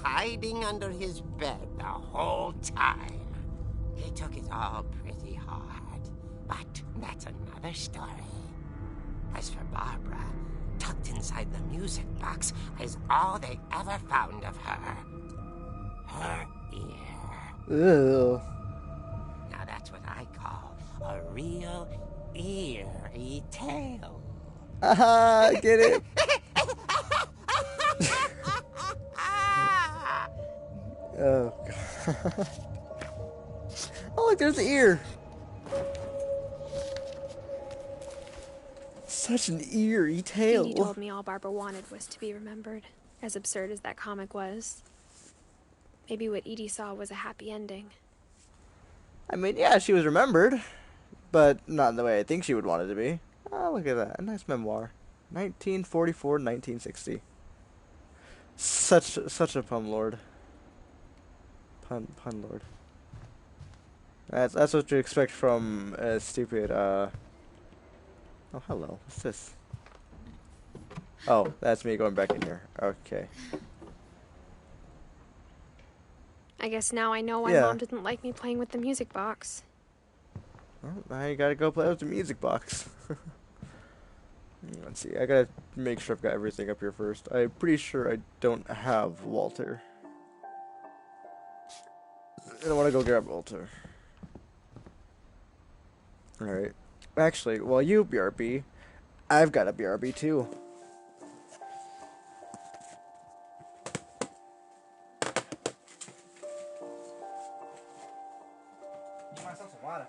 hiding under his bed the whole time. He took it all pretty hard, but that's another story. As for Barbara, tucked inside the music box is all they ever found of her. Her ear. Ew. Now that's what I call a real eerie tale. Haha, get it? Oh, God. Oh, look, there's the ear. Such an eerie tale. Edie told me all Barbara wanted was to be remembered, as absurd as that comic was. Maybe what Edie saw was a happy ending. I mean, yeah, she was remembered, but not in the way I think she would want it to be. Oh, look at that. A nice memoir. 1944-1960. Such a pun lord. Pun lord. That's what you expect from a stupid, Oh, hello. What's this? Oh, that's me going back in here. Okay. I guess now I know why Yeah. Mom didn't like me playing with the music box. Well, now you gotta go play with the music box. Let's see. I gotta make sure I've got everything up here first. I'm pretty sure I don't have Walter. I want to go grab Walter. Alright. Actually, while you BRB, I've got a BRB too. Myself some water.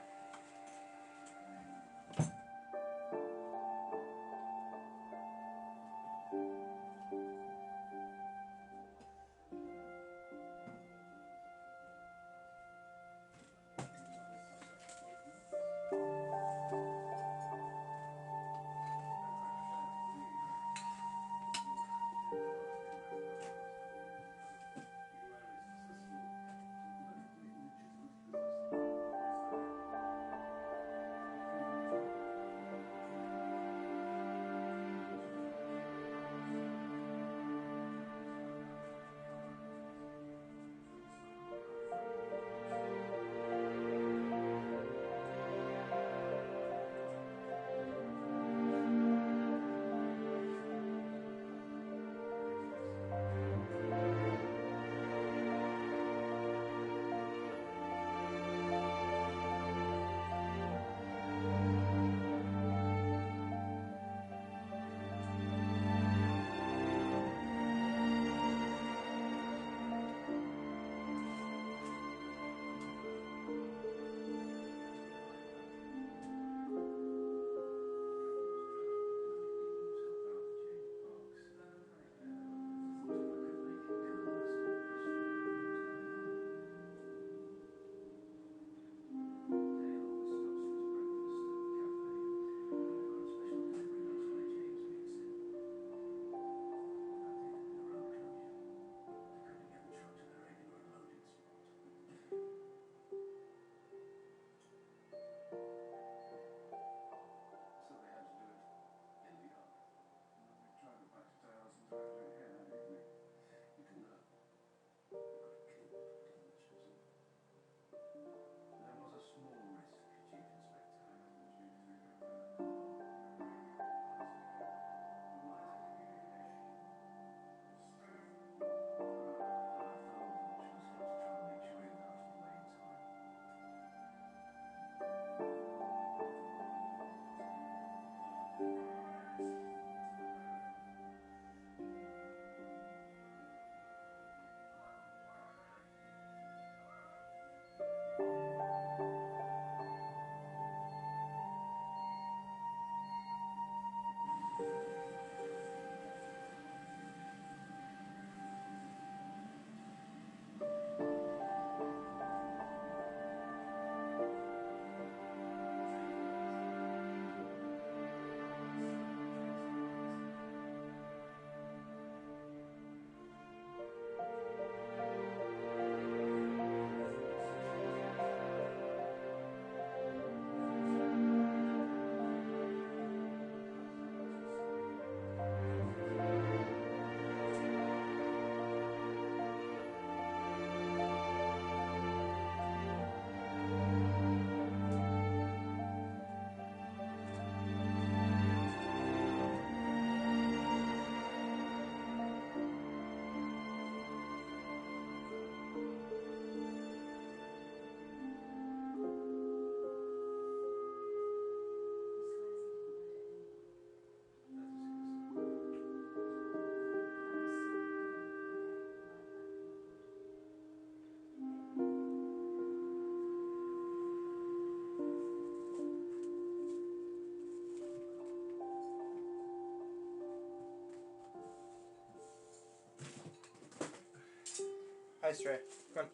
Ice tray. Come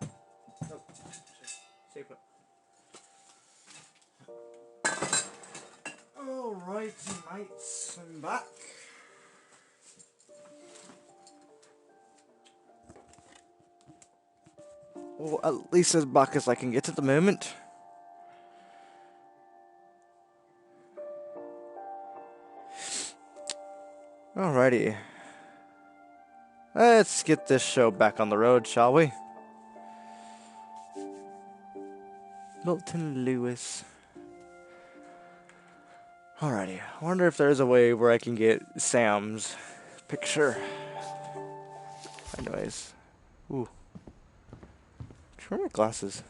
on. Nope. Stay put. Alright, mates. I'm back. Well, at least as back as I can get at the moment. Alrighty. Let's get this show back on the road, shall we? Milton Lewis. Alrighty. I wonder if there's a way where I can get Sam's picture. Anyways. Ooh. Where are my glasses?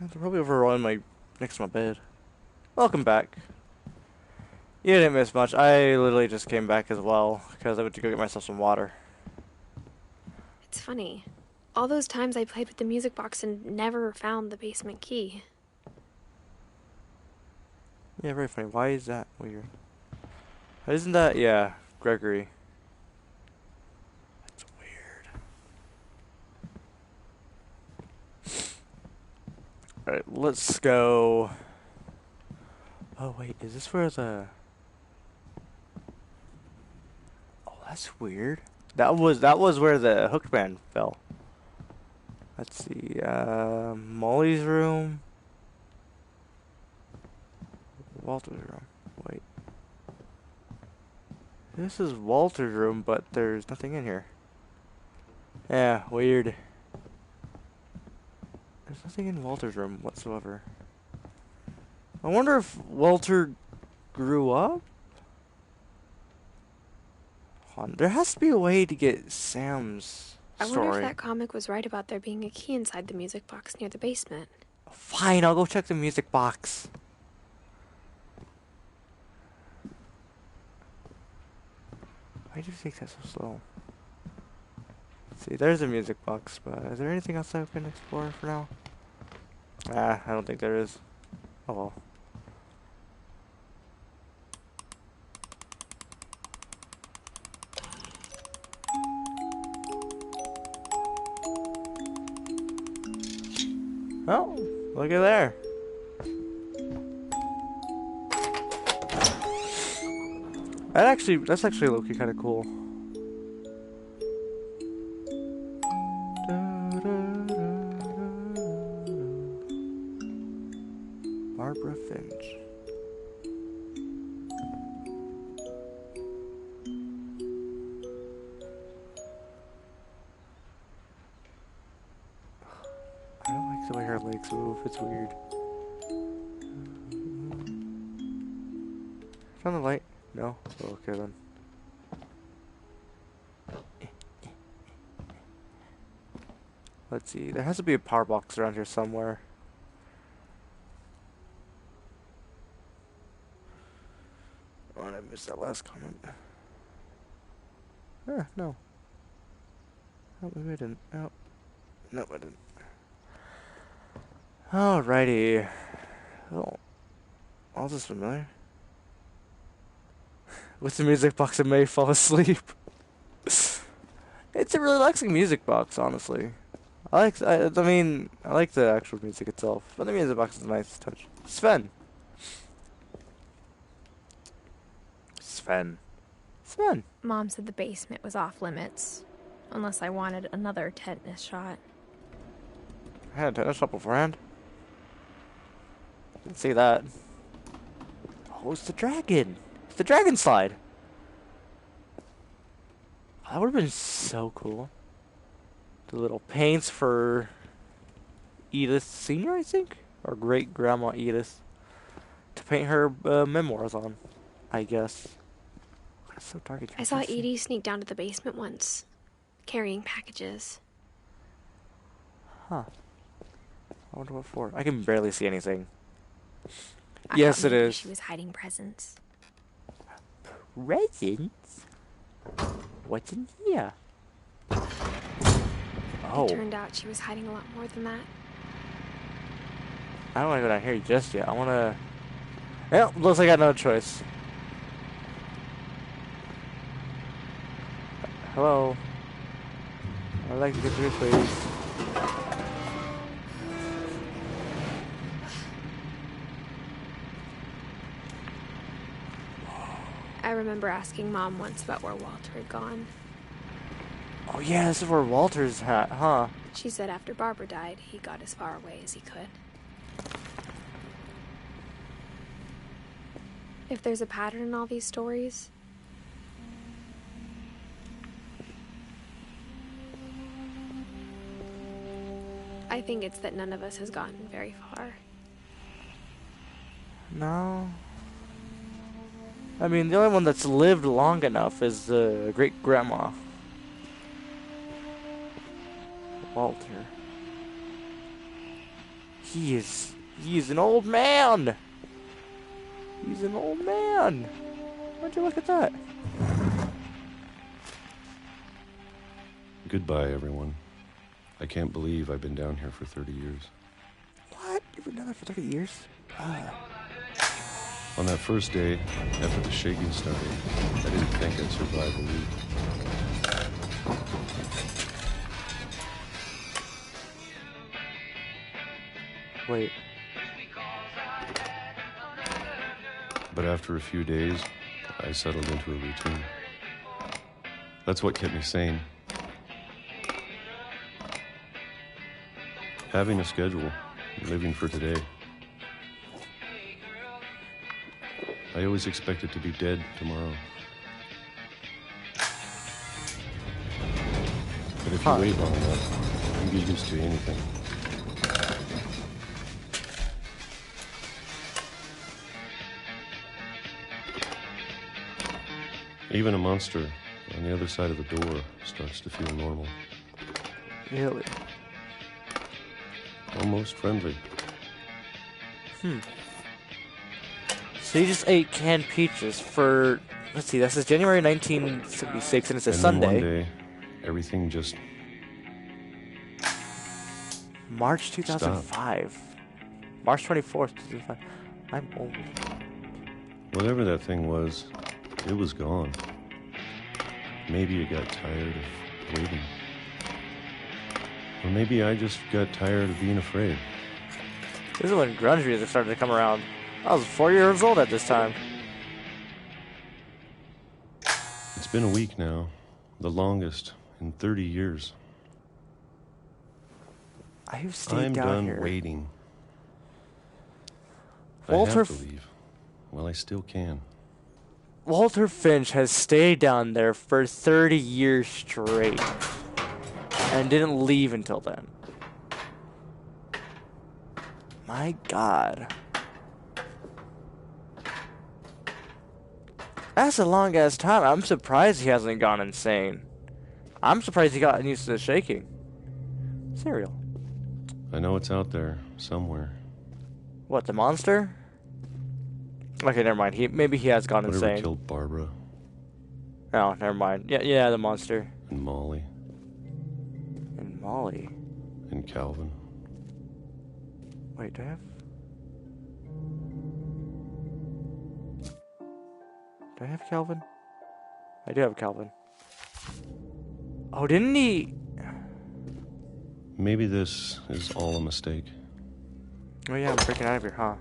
They're probably over on my next to my bed. Welcome back. You didn't miss much. I literally just came back as well because I went to go get myself some water. It's funny. All those times I played with the music box and never found the basement key. Yeah, very funny. Why is that weird? Isn't that, yeah, Gregory? That's weird. Alright, let's go. Oh, wait, is this where the... Oh, that's weird. That was where the hooked man fell. Let's see, Molly's room. Walter's room. Wait. This is Walter's room, but there's nothing in here. Yeah, weird. There's nothing in Walter's room whatsoever. I wonder if Walter grew up? Hold on. There has to be a way to get Sam's story. I wonder if that comic was right about there being a key inside the music box near the basement. Fine, I'll go check the music box. Why do you think that's so slow? Let's see, there's a music box, but is there anything else I can explore for now? Ah, I don't think there is. Oh well. Oh, look at there. That's actually low-key kind of cool. Barbara Finch. I don't like the way her legs move. It's weird. Found the light. No? Oh, okay then. Let's see. There has to be a power box around here somewhere. Oh, I missed that last comment. No. Oh, maybe I didn't. Oh. No, I didn't. Alrighty. Oh. All this familiar? With the music box, I may fall asleep. It's a relaxing music box, honestly. I like the actual music itself, but the music box is a nice touch. Sven. Mom said the basement was off limits, unless I wanted another tetanus shot. I had a tetanus shot beforehand. Didn't see that. Oh, it's the dragon. It's the dragon slide. That would have been so cool. The little paints for Edith Sr., I think? Or great grandma Edith. To paint her memoirs on, I guess. It's so dark. I saw Edie sneak down to the basement once, carrying packages. Huh. I wonder what for. I can barely see anything. I Yes, thought it maybe is. She was hiding presents. Presents? What's in here? Oh. It turned out she was hiding a lot more than that. I don't want to go down here just yet. I want to... Yeah, looks like I got no choice. Hello. I'd like to get through, please. I remember asking Mom once about where Walter had gone. Oh yeah, this is where Walter's at, huh? She said after Barbara died, he got as far away as he could. If there's a pattern in all these stories, I think it's that none of us has gotten very far. No. I mean, the only one that's lived long enough is the great-grandma. Walter. He is an old man! He's an old man! Why'd you look at that? Goodbye, everyone. I can't believe I've been down here for 30 years. What? You've been down there for 30 years? On that first day, after the shaking started, I didn't think I'd survive a week. Wait. But after a few days, I settled into a routine. That's what kept me sane. Having a schedule, living for today. I always expected to be dead tomorrow. But if you wait long enough, you get used to anything. Even a monster on the other side of the door starts to feel normal. Really? Almost friendly. So you just ate canned peaches for, let's see, this is January 1976 and it's a And Sunday. then one day, everything just March 2005. stopped. March 24th, 2005. I'm old. Whatever that thing was, it was gone. Maybe it got tired of waiting. Or maybe I just got tired of being afraid. This is when grunge music started to come around. I was 4 years old at this time. It's been a week now, the longest in 30 years. I've stayed I'm down done here. waiting. Walter I have to leave. Well, I still can. Walter Finch has stayed down there for 30 years straight. And didn't leave until then. My God. That's a long ass time. I'm surprised he hasn't gone insane. I'm surprised he got used to the shaking. Cereal. I know it's out there, somewhere. What, the monster? Okay, never mind. Maybe he has gone Whatever insane. killed Barbara Oh, never mind. Yeah, the monster. and Molly And Molly. and Calvin. Wait, do I have... Do I have Calvin? I do have Calvin. Oh, didn't he... Maybe this is all a mistake. Oh yeah, I'm breaking out of here, huh?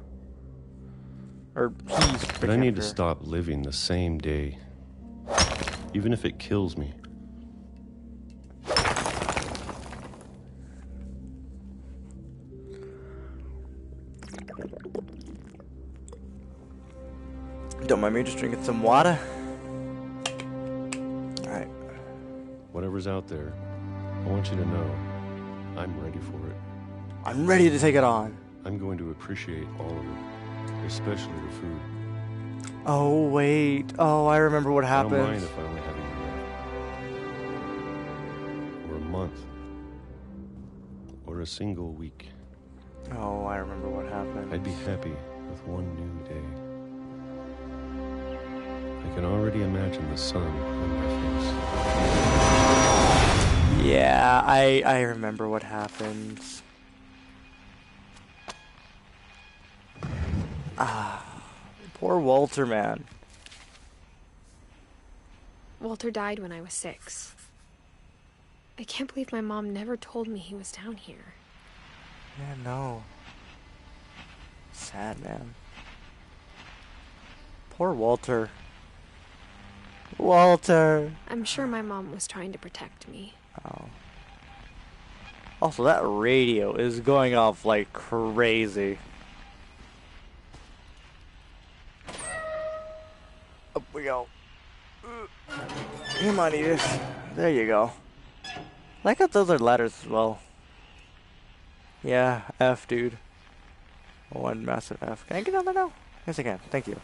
Or he's breaking But I out need of to here. stop living the same day. Even if it kills me. Don't mind me just drinking some water. Alright. Whatever's out there, I want you to know I'm ready for it. I'm ready to take it on. I'm going to appreciate all of it, especially the food. Oh, wait. Oh, I remember what I don't mind happened. if I only have a year. Or a month. Or a single week. Oh, I remember what happened. I'd be happy with one new day. I can already imagine the sun on my face. Yeah, I remember what happened. Ah, poor Walter, man. Walter died when I was 6. I can't believe my mom never told me he was down here. Yeah, no. Sad, man. Poor Walter. Walter! I'm sure my mom was trying to protect me. Oh. Also, that radio is going off like crazy. Up we go. Come on, Edith. There you go. Like how those are ladders as well. Yeah, F, dude. One massive F. Can I get down there now? Yes, I can. Thank you.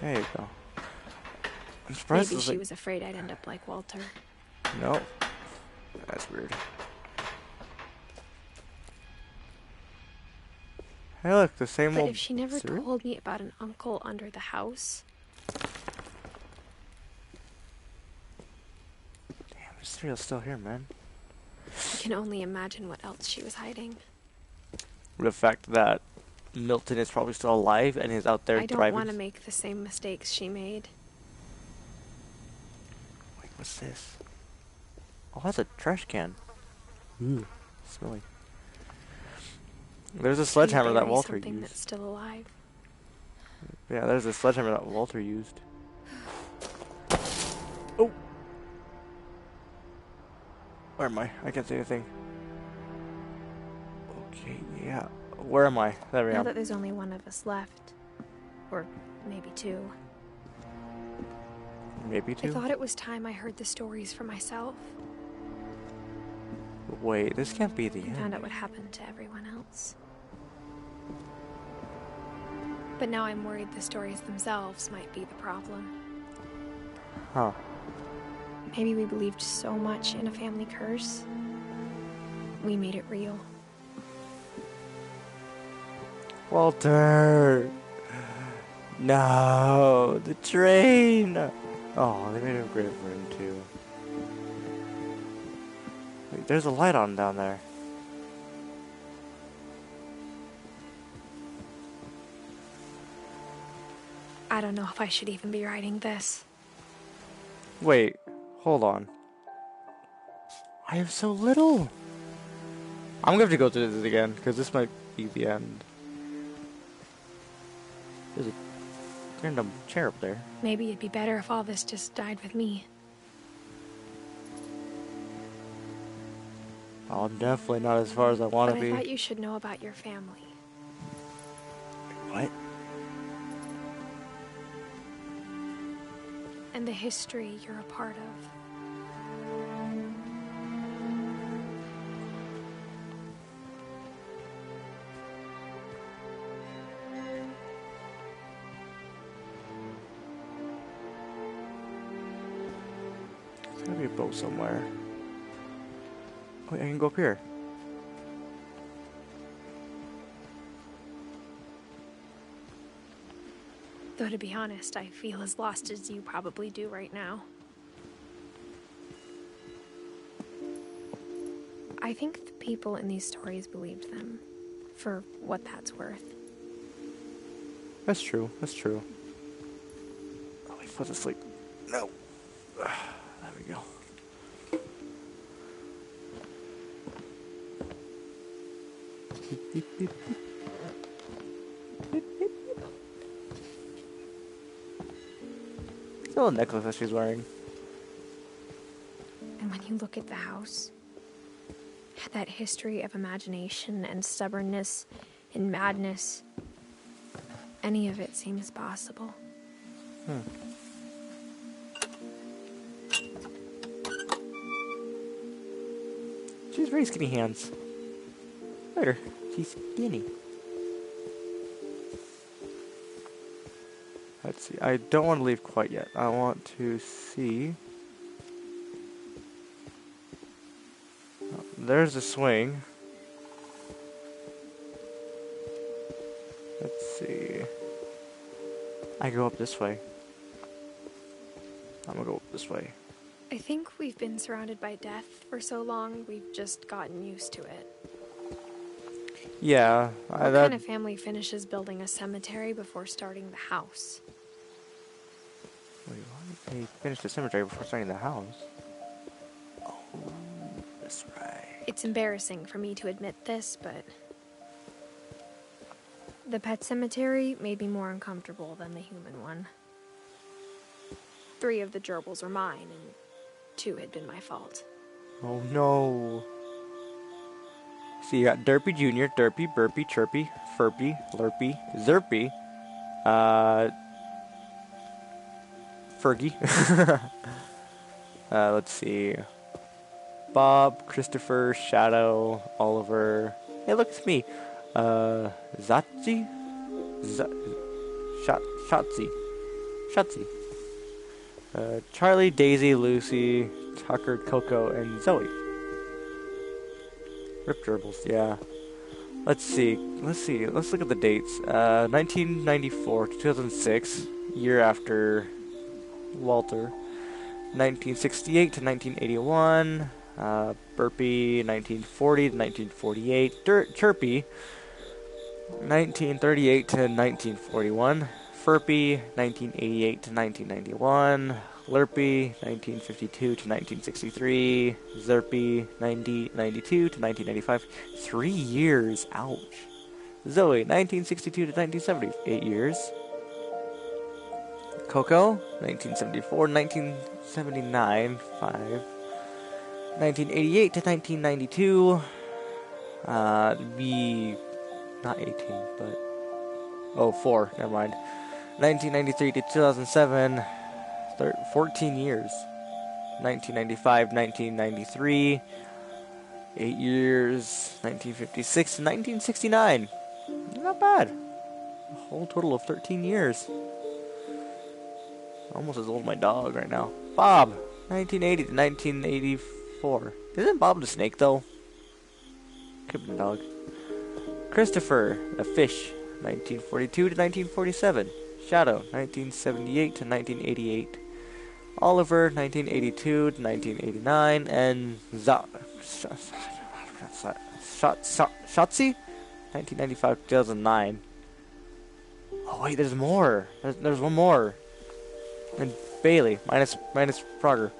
There you go. I'm surprised. Maybe she was afraid I'd end up like Walter. No. That's weird. Hey, look, the same But old if she never cereal? told me about an uncle under the house... Damn, the cereal's still here, man. I can only imagine what else she was hiding. The fact that Milton is probably still alive and is out there I don't driving. want to make the same mistakes she made. Wait, what's this? Oh, that's a trash can. Ooh, smelly. There's a sledgehammer that Bury Walter something used. that's still alive. Yeah, there's a sledgehammer that Walter used. Oh! Where am I? I can't see anything. Okay, yeah. Where am I? There we Now are. that there's only one of us left. Or maybe two. Maybe I two? thought it was time I heard the stories for myself. Wait, this can't be the And end. found out what happened to everyone else. But now I'm worried the stories themselves might be the problem. Huh. Maybe we believed so much in a family curse. We made it real. Walter! No! The train! Oh, they made a grave for him too. Wait, there's a light on down there. I don't know if I should even be writing this. Wait, hold on. I have so little! I'm gonna have to go through this again, because this might be the end. There's a random chair up there. Maybe it'd be better if all this just died with me. Oh, I'm definitely not as far as I want But to I be. thought you should know about your family. What? And the history you're a part of. There's gotta be a boat somewhere. Wait, I can go up here. Though to be honest, I feel as lost as you probably do right now. I think the people in these stories believed them, for what that's worth. That's true. That's true. Oh, he fell asleep. No. There we go. Beep, beep, beep, beep. Beep, beep, beep. It's a little necklace that she's wearing. And when you look at the house, that history of imagination and stubbornness and madness, any of it seems possible. She has very skinny hands. Look at her. She's skinny. Let's see. I don't want to leave quite yet. I want to see. Oh, there's a swing. Let's see. I go up this way. I'm gonna go up this way. I think we've been surrounded by death for so long, we've just gotten used to it. Yeah. What kind of family finishes building a cemetery before starting the house? Wait, what? They finished the cemetery before starting the house. Oh, that's right. It's embarrassing for me to admit this, but the pet cemetery made me more uncomfortable than the human one. 3 of the gerbils were mine, and 2 had been my fault. Oh no. So you got Derpy Jr., Derpy, Burpy, Chirpy, Furpy, Lurpy, Zerpy, Fergie. Let's see. Bob, Christopher, Shadow, Oliver. Hey, look, it's me. Zatzi? Shotzi. Charlie, Daisy, Lucy, Tucker, Coco, and Zoe. Rip gerbils, yeah. Let's see. Let's look at the dates. 1994 to 2006, year after Walter. 1968 to 1981. Burpee, 1940 to 1948. Chirpy, 1938 to 1941. Furpy, 1988 to 1991. Lurpy, 1952 to 1963. Zerpy, 1992 to 1995. 3 years, ouch. Zoe, 1962 to 1970, 8 years. Coco, 1974 to 1979, 5. 1988 to 1992. Not 18, but... Oh, 4, never mind. 1993 to 2007, 14 years. 1995, 1993, 8 years. 1956 to 1969. Not bad. A whole total of 13 years. Almost as old as my dog right now. Bob, 1980 to 1984. Isn't Bob the snake, though? Could be a dog. Christopher, a fish, 1942 to 1947. Shadow, 1978 to 1988. Oliver, 1982 to 1989. And Shotzi, 1995 to 2009. Oh wait, there's more. There's one more. And Bailey, minus Prager.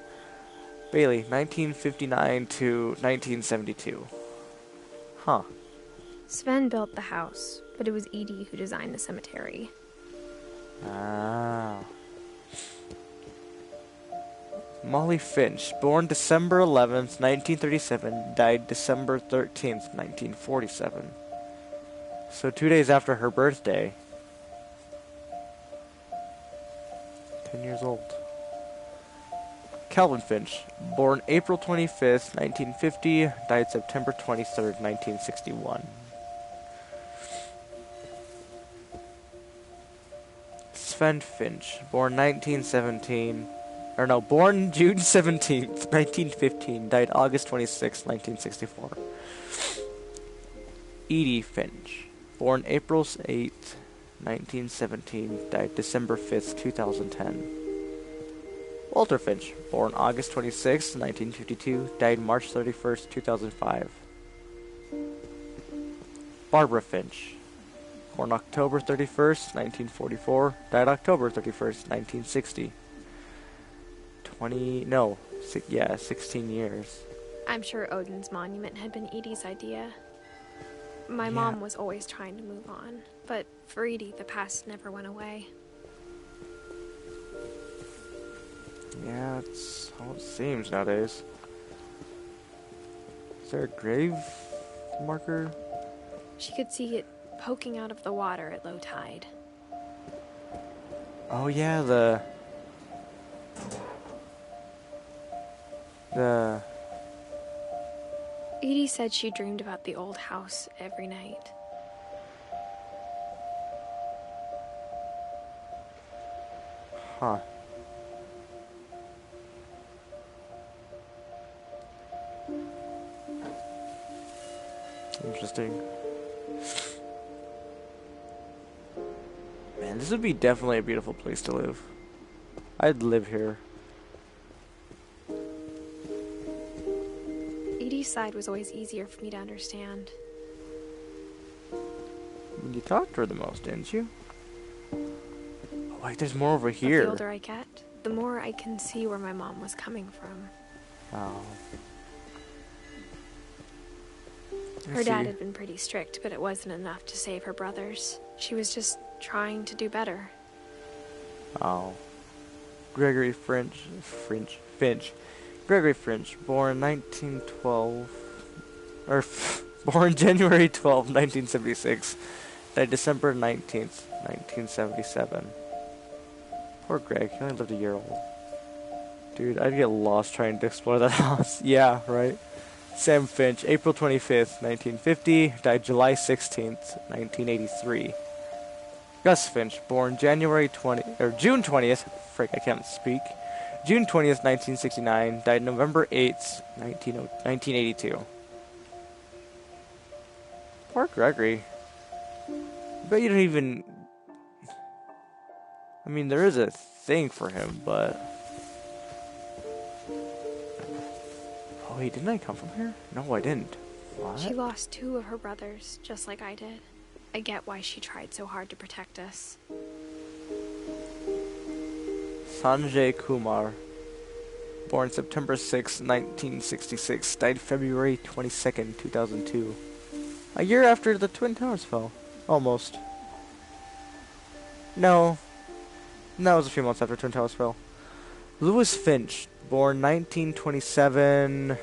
Bailey, 1959 to 1972. Huh. Sven built the house, but it was Edie who designed the cemetery. Ah. Molly Finch, born December 11th, 1937, died December 13th, 1947. So 2 days after her birthday. 10 years old. Calvin Finch, born April 25th, 1950, died September 23rd, 1961. Sven Finch, born born June 17th, 1915, died August 26th, 1964. Edie Finch, born April 8th, 1917, died December 5th, 2010. Walter Finch, born August 26th, 1952, died March 31st, 2005. Barbara Finch, born October 31st, 1944, died October 31st, 1960. 16 years. I'm sure Odin's monument had been Edie's idea. My mom was always trying to move on, but for Edie, the past never went away. Yeah, that's how it seems nowadays. Is there a grave marker? She could see it poking out of the water at low tide. Oh yeah, the Edie said she dreamed about the old house every night. Huh. Interesting. Man, this would be definitely a beautiful place to live. I'd live here. Edie's side was always easier for me to understand. You talked to her the most, didn't you? Oh, wait, there's more over here. But the older I get, the more I can see where my mom was coming from. Oh. Her dad had been pretty strict, but it wasn't enough to save her brothers. She was just trying to do better. Oh. Gregory Finch. Gregory Finch, born 1912, or born January 12, 1976, died December 19th, 1977. Poor Greg, he only lived a year old. Dude, I'd get lost trying to explore that house. Yeah, right. Sam Finch, April 25th, 1950, died July 16th, 1983. Gus Finch, born June 20th, frick, I can't speak. June 20th, 1969, died November 8th, 1982. Poor Gregory. I bet you don't even... I mean, there is a thing for him, but... Oh wait, didn't I come from here? No, I didn't. What? She lost 2 of her brothers, just like I did. I get why she tried so hard to protect us. Sanjay Kumar, born September 6, 1966, died February 22nd, 2002. A year after the Twin Towers fell. Almost. No. That was a few months after Twin Towers fell. Lewis Finch, born 1927,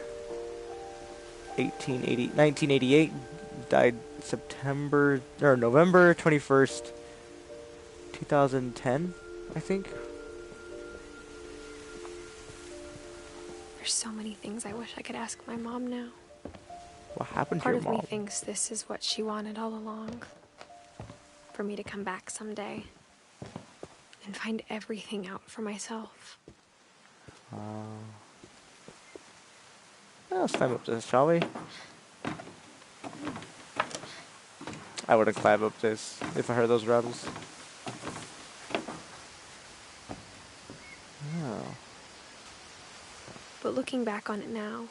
1988, died November 21st, 2010, I think. There's so many things I wish I could ask my mom now. What happened to Part your of mom? me thinks this is what she wanted all along. For me to come back someday and find everything out for myself. Let's climb up this, shall we? I wouldn't climb up this if I heard those rattles. Oh. But looking back on it now,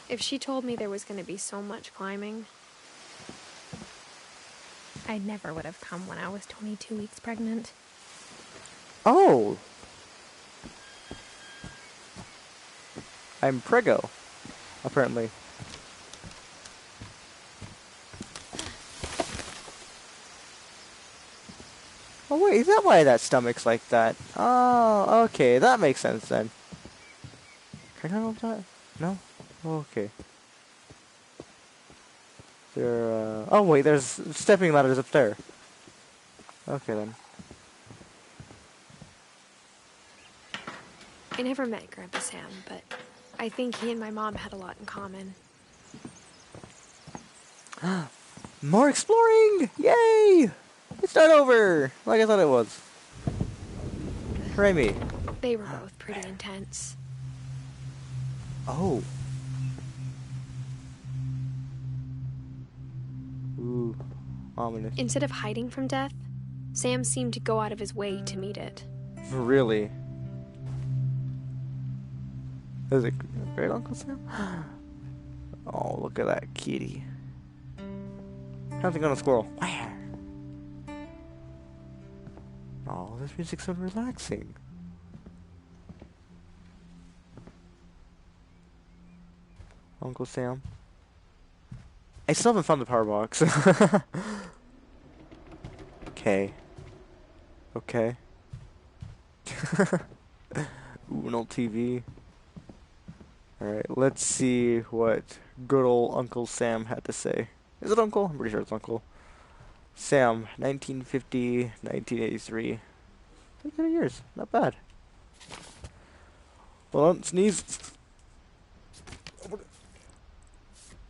if she told me there was going to be so much climbing, I never would have come when I was 22 weeks pregnant. Oh! I'm preggo, apparently. Oh wait, is that why that stomach's like that? Oh, okay, that makes sense then. Can I help that? No? Oh, okay. There, oh wait, there's stepping ladders up there. Okay then. I never met Grandpa Sam, but I think he and my mom had a lot in common. More exploring! Yay! It's not over! Like I thought it was. Hooray me. They were both pretty intense. Oh. Ooh. Ominous. Instead of hiding from death, Sam seemed to go out of his way to meet it. Really? Is it great Uncle Sam? Oh, look at that kitty. Something on a squirrel. Where? Oh, this music's so relaxing. Uncle Sam. I still haven't found the power box. Okay. Okay. Ooh, an old TV. Alright, let's see what good old Uncle Sam had to say. Is it Uncle? I'm pretty sure it's Uncle. Sam, 1950, 1983. 30 years. Not bad. Well, don't sneeze.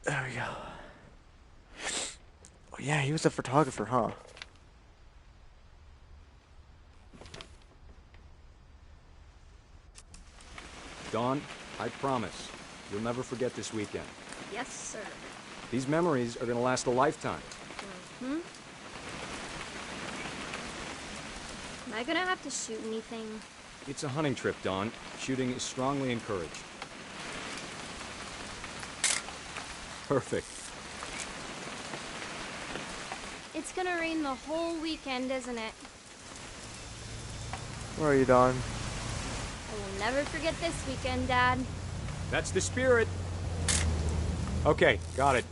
There we go. Oh yeah, he was a photographer, huh? Dawn, I promise, you'll never forget this weekend. Yes, sir. These memories are gonna last a lifetime. Hmm? Am I gonna have to shoot anything? It's a hunting trip, Dawn. Shooting is strongly encouraged. Perfect. It's gonna rain the whole weekend, isn't it? Where are you, Dawn? I will never forget this weekend, Dad. That's the spirit. Okay, got it.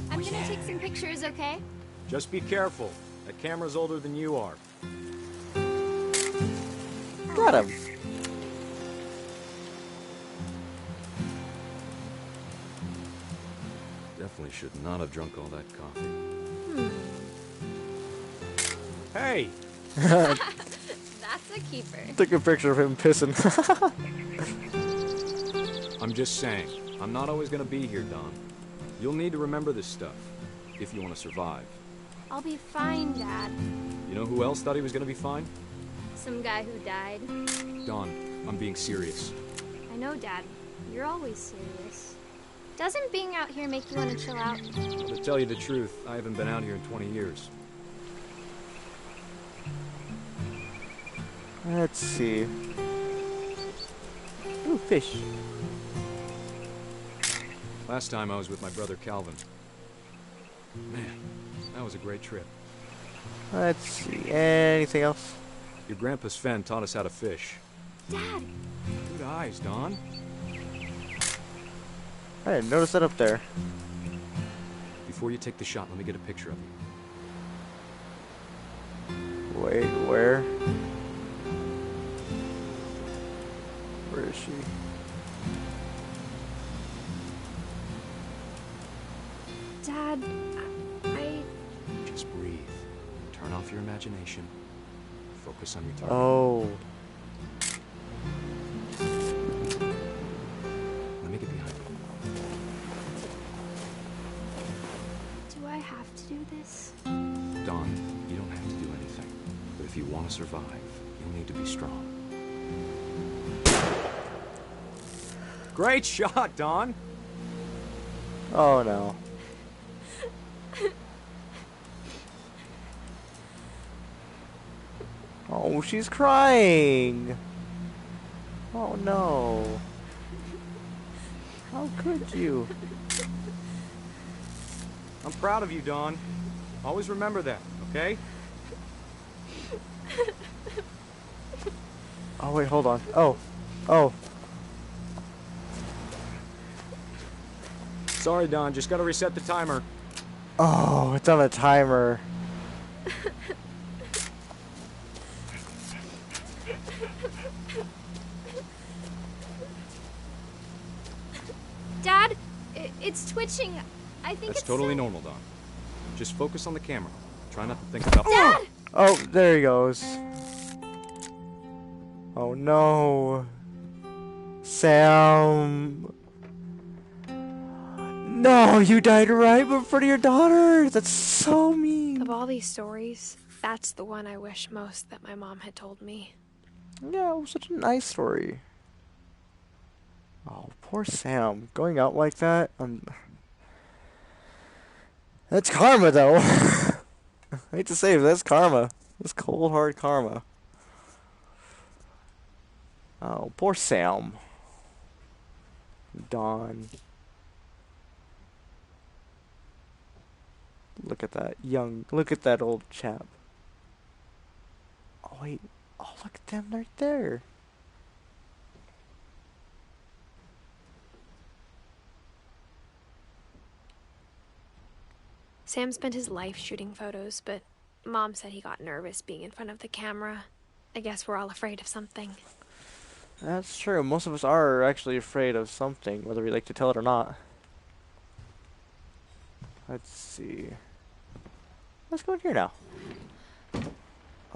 I'm gonna take some pictures, okay? Just be careful. That camera's older than you are. Got him. Definitely should not have drunk all that coffee. Hey! That's a keeper. Took a picture of him pissing. I'm just saying, I'm not always gonna be here, Don. You'll need to remember this stuff, if you want to survive. I'll be fine, Dad. You know who else thought he was gonna be fine? Some guy who died. Don, I'm being serious. I know, Dad. You're always serious. Doesn't being out here make you want to chill out? Well, to tell you the truth, I haven't been out here in 20 years. Let's see. Ooh, fish. Last time I was with my brother Calvin. Man, that was a great trip. Let's see. Anything else? Your grandpa Sven taught us how to fish. Dad! Good eyes, Don. I didn't notice that up there. Before you take the shot, let me get a picture of you. Wait, where? Where is she? Dad, I... Just breathe. Turn off your imagination. Focus on your target. Oh. Let me get behind you. Do I have to do this? Don, you don't have to do anything. But if you want to survive, you'll need to be strong. Great shot, Don! Oh no. Oh, she's crying. Oh no. How could you? I'm proud of you, Don. Always remember that, okay? Oh wait, hold on. Oh. Oh. Sorry, Don. Just gotta reset the timer. Oh, it's on a timer. Dad, it's twitching. I think That's it's totally so... normal, Don. Just focus on the camera. Try not to think about... Dad! Oh, there he goes. Oh no. Sam. No, you died right in front of your daughter. That's so mean. Of all these stories, that's the one I wish most that my mom had told me. Yeah, it was such a nice story. Oh, poor Sam. Going out like that. That's karma, though. I hate to say it, but that's karma. That's cold, hard karma. Oh, poor Sam. Dawn. Look at that look at that old chap. Oh, wait. Oh, look at them right there. Sam spent his life shooting photos, but Mom said he got nervous being in front of the camera. I guess we're all afraid of something. That's true. Most of us are actually afraid of something, whether we like to tell it or not. Let's see. Let's go in here now.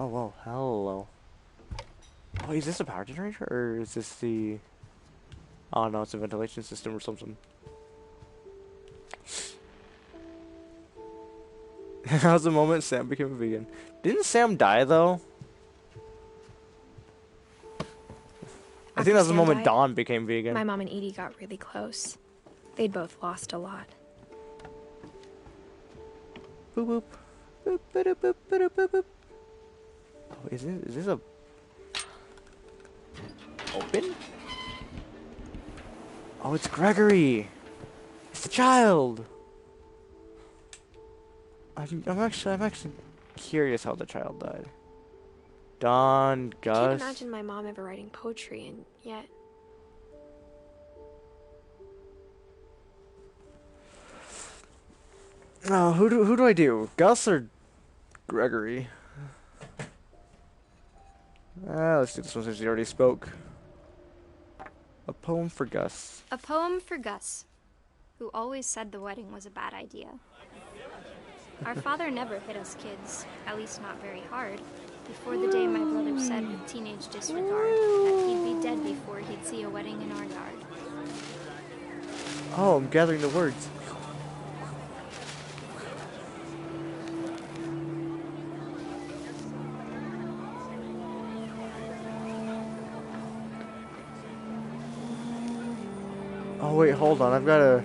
Oh, whoa. Hello. Oh, is this a power generator, or is this the... Oh, no, it's a ventilation system or something. That was the moment Sam became a vegan. Didn't Sam die, though? I think that was the moment Dawn became vegan. My mom and Edie got really close. They'd both lost a lot. Boop boop. Boop boop boop boop boop boop. Oh, is this a open? Oh, it's Gregory. It's the child. I'm actually curious how the child died. Don, I can't Gus. imagine my mom ever writing poetry, and yet. Oh, who do I do? Gus or Gregory? Let's do this one since he already spoke. A poem for Gus. A poem for Gus, who always said the wedding was a bad idea. Our father never hit us kids, at least not very hard, before the day my brother said with teenage disregard that he'd be dead before he'd see a wedding in our yard. Oh, I'm gathering the words. Oh wait, hold on. I've got to.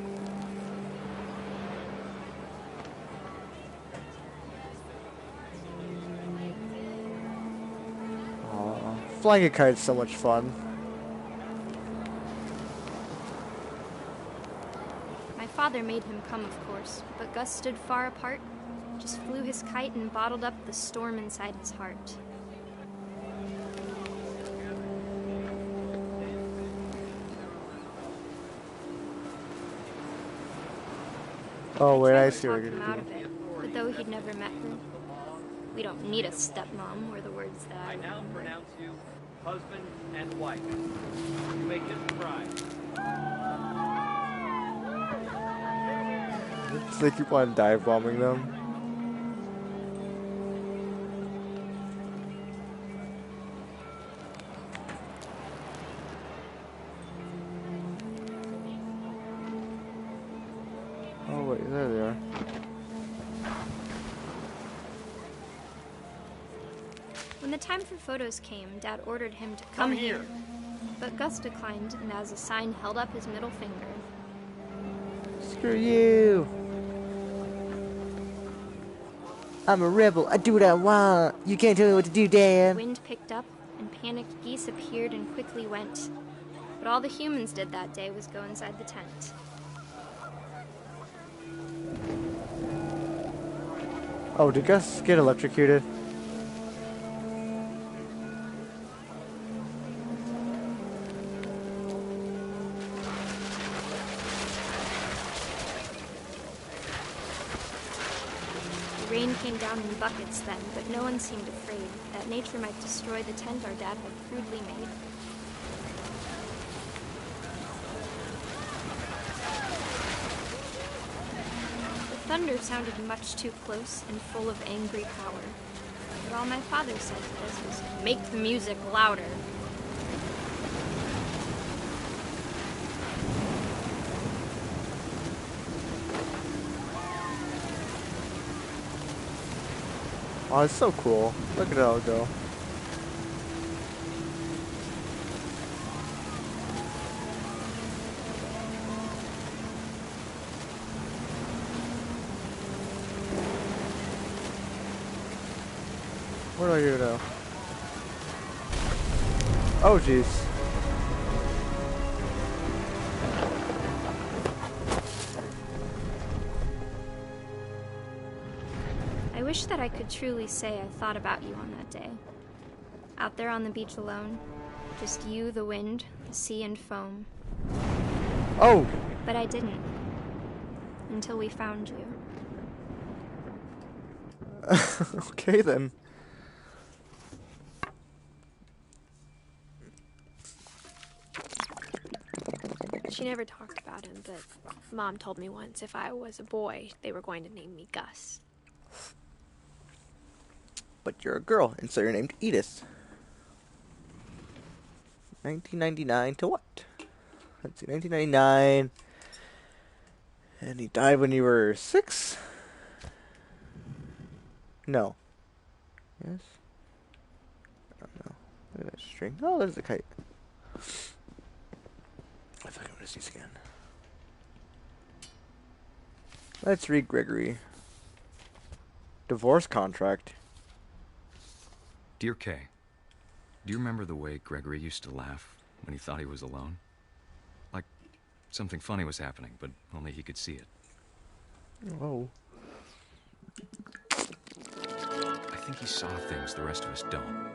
Flying a kite's so much fun. My father made him come, of course, but Gus stood far apart, just flew his kite and bottled up the storm inside his heart. Oh wait, I tried to see what talk you're him out doing. of it, but though he'd never met her, we don't need a stepmom, were the words that I now pronounce you husband and wife. You may kiss the bride. They keep on dive bombing them. Oh wait, there they are. When the time for photos came, Dad ordered him to come here. But Gus declined, and as a sign held up his middle finger. Screw you! I'm a rebel. I do what I want. You can't tell me what to do, The Dad. wind picked up, and panicked geese appeared and quickly went. But all the humans did that day was go inside the tent. Oh, did Gus get electrocuted? The rain came down in buckets then, but no one seemed afraid that nature might destroy the tent our dad had crudely made. The thunder sounded much too close and full of angry power. But all my father said to this was, "Make the music louder." Oh, it's so cool. Look at it all go. What do I do now? Oh, jeez. I wish that I could truly say I thought about you on that day. Out there on the beach alone, just you, the wind, the sea, and foam. Oh! But I didn't. Until we found you. Okay then. She never talked about him, but Mom told me once if I was a boy, they were going to name me Gus. But you're a girl, and so you're named Edith. 1999 to what? Let's see, 1999. And he died when you were 6? No. Yes? I don't know. Look at that string. Oh, there's the kite. I thought I want to see this again. Let's read Gregory. Divorce contract. Dear Kay, do you remember the way Gregory used to laugh when he thought he was alone? Like something funny was happening, but only he could see it. Oh. I think he saw things the rest of us don't.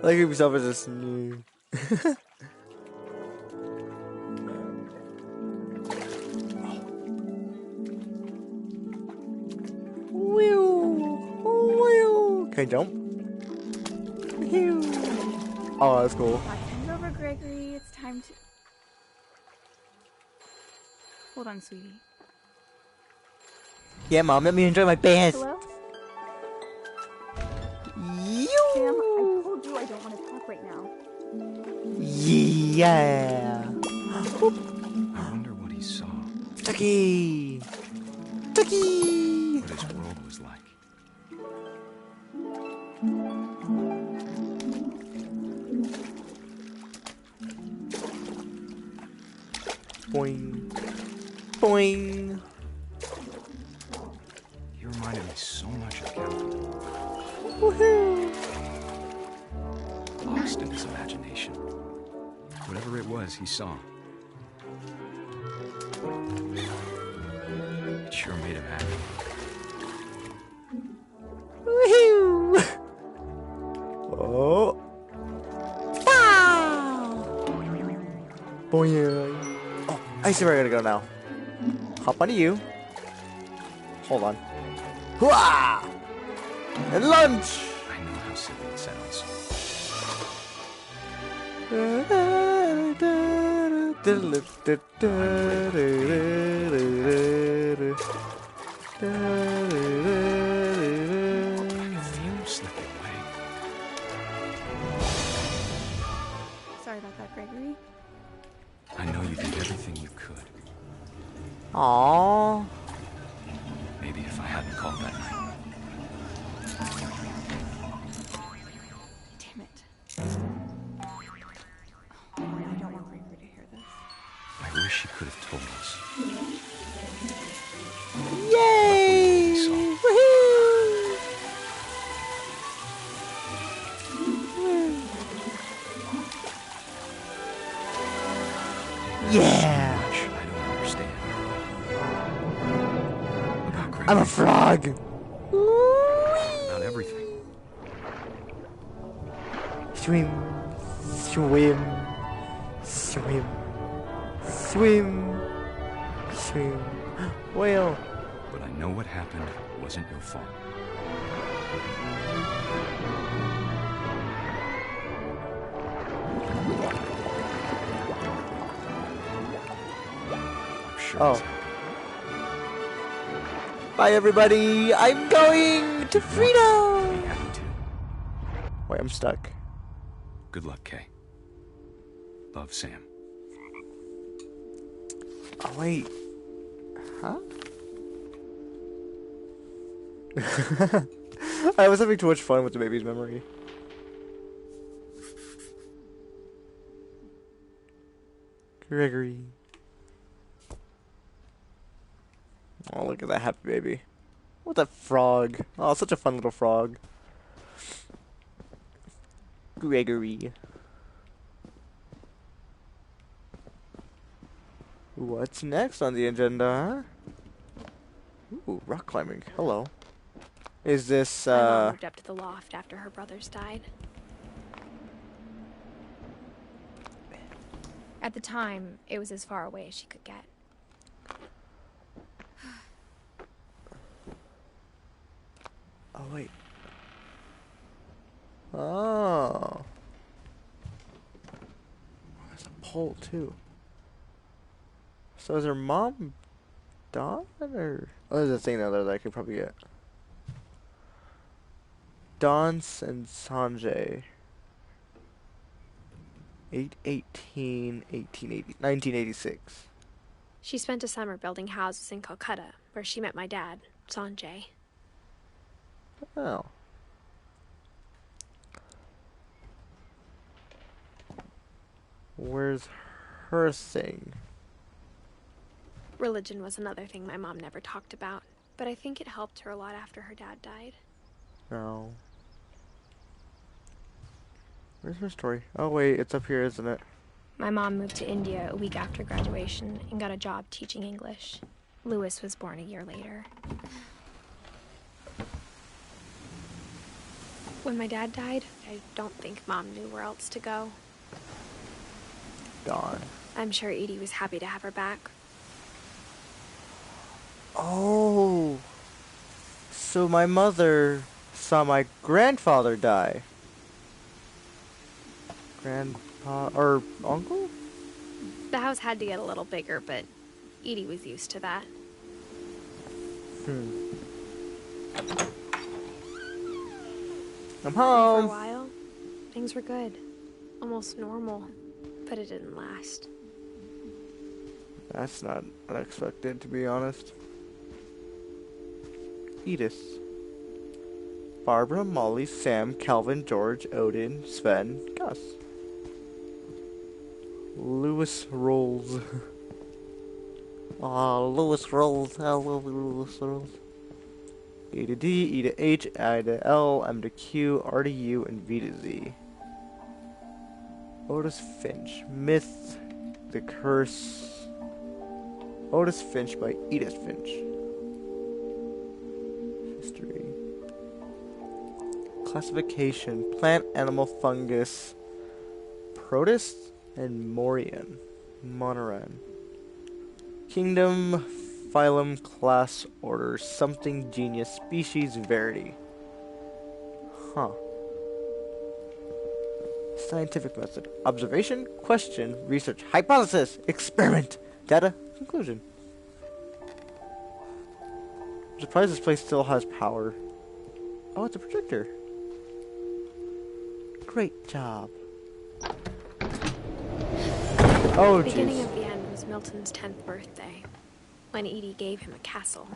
Like himself as just new. Can I jump? Oh, that's cool. Hand over, Gregory. It's time to... Hold on, sweetie. Yeah, Mom, let me enjoy my best. Hello? You. Sam, I told you I don't want to talk right now. Yeah. I wonder what he saw. Tucky. Tucky. What his world was like. Boing. Boing. He reminded me so much of Captain. Woohoo. Lost in his imagination. Whatever it was he saw. It sure made him happy. Woohoo. Oh. Boing. Oh, I see where I gotta go now. Hop onto you. Hold on. Hooah! And lunch! I know how silly it sounds. You slipped away. Sorry about that, Gregory. I know you did everything you could. Aww. Maybe if I hadn't called that night. Damn it. Oh, I don't want Gregory to hear this. I wish he could have told us. Yay! Woohoo! Yeah! Much I don't understand. About I'm a Gregory. frog! About everything. Swim, swim, swim, swim, swim. Whale. But I know what happened wasn't your fault. I'm sure Oh. it's happy. Bye, everybody. I'm going to Be freedom. happy too. Wait, I'm stuck. Good luck, Kay. Love, Sam. Oh, wait. Huh? I was having too much fun with the baby's memory. Gregory. Oh, look at that happy baby. What a frog. Oh, such a fun little frog. Gregory. What's next on the agenda, huh? Ooh, rock climbing. Hello. Is this, My mom moved up to the loft after her brothers died. At the time, it was as far away as she could get. Oh, wait. Oh. There's a pole, too. So is her mom Dawn, or... Oh, there's a thing there that I could probably get. Dawn and Sanjay. 1986. She spent a summer building houses in Calcutta, where she met my dad, Sanjay. Oh. Where's her thing? Religion was another thing my mom never talked about, but I think it helped her a lot after her dad died. No. Where's her story? Oh wait, it's up here, isn't it? My mom moved to India a week after graduation and got a job teaching English. Louis was born a year later. When my dad died, I don't think Mom knew where else to go. Darn. I'm sure Edie was happy to have her back. Oh, so my mother saw my grandfather die. Grandpa or uncle? The house had to get a little bigger, but Edie was used to that. I'm For home. a while, things were good. Almost normal, but it didn't last. That's not unexpected, to be honest. Edith. Barbara, Molly, Sam, Calvin, George, Odin, Sven, Gus. Lewis Rolls. Lewis Rolls. I love Lewis Rolls. E to D, E to H, I to L, M to Q, R to U, and V to Z. Otis Finch. Myth. The Curse. Otis Finch by Edith Finch. History. Classification. Plant, animal, fungus. Protist and Morian. Monoran. Kingdom, phylum, class, order, something, genius, species, verity. Huh. Scientific method. Observation, question, research, hypothesis, experiment, data, conclusion. I'm surprised this place still has power. Oh, it's a projector. Great job. Oh, The beginning jeez. of the end was Milton's 10th birthday, when Edie gave him a castle.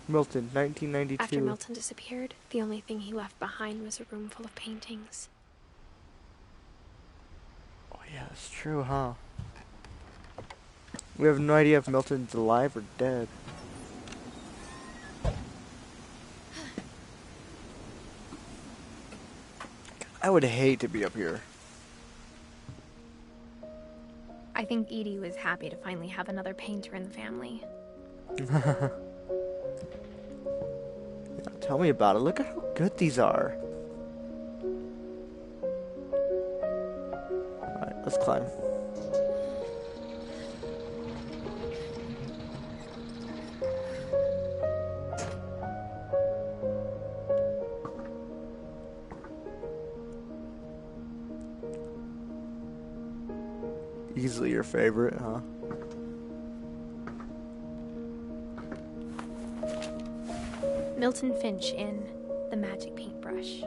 Milton, 1992. After Milton disappeared, the only thing he left behind was a room full of paintings. Oh yeah, that's true, huh? We have no idea if Milton's alive or dead. I would hate to be up here. I think Edie was happy to finally have another painter in the family. Yeah, tell me about it. Look at how good these are. Alright, let's climb. Easily your favorite, huh? Milton Finch in The Magic Paintbrush.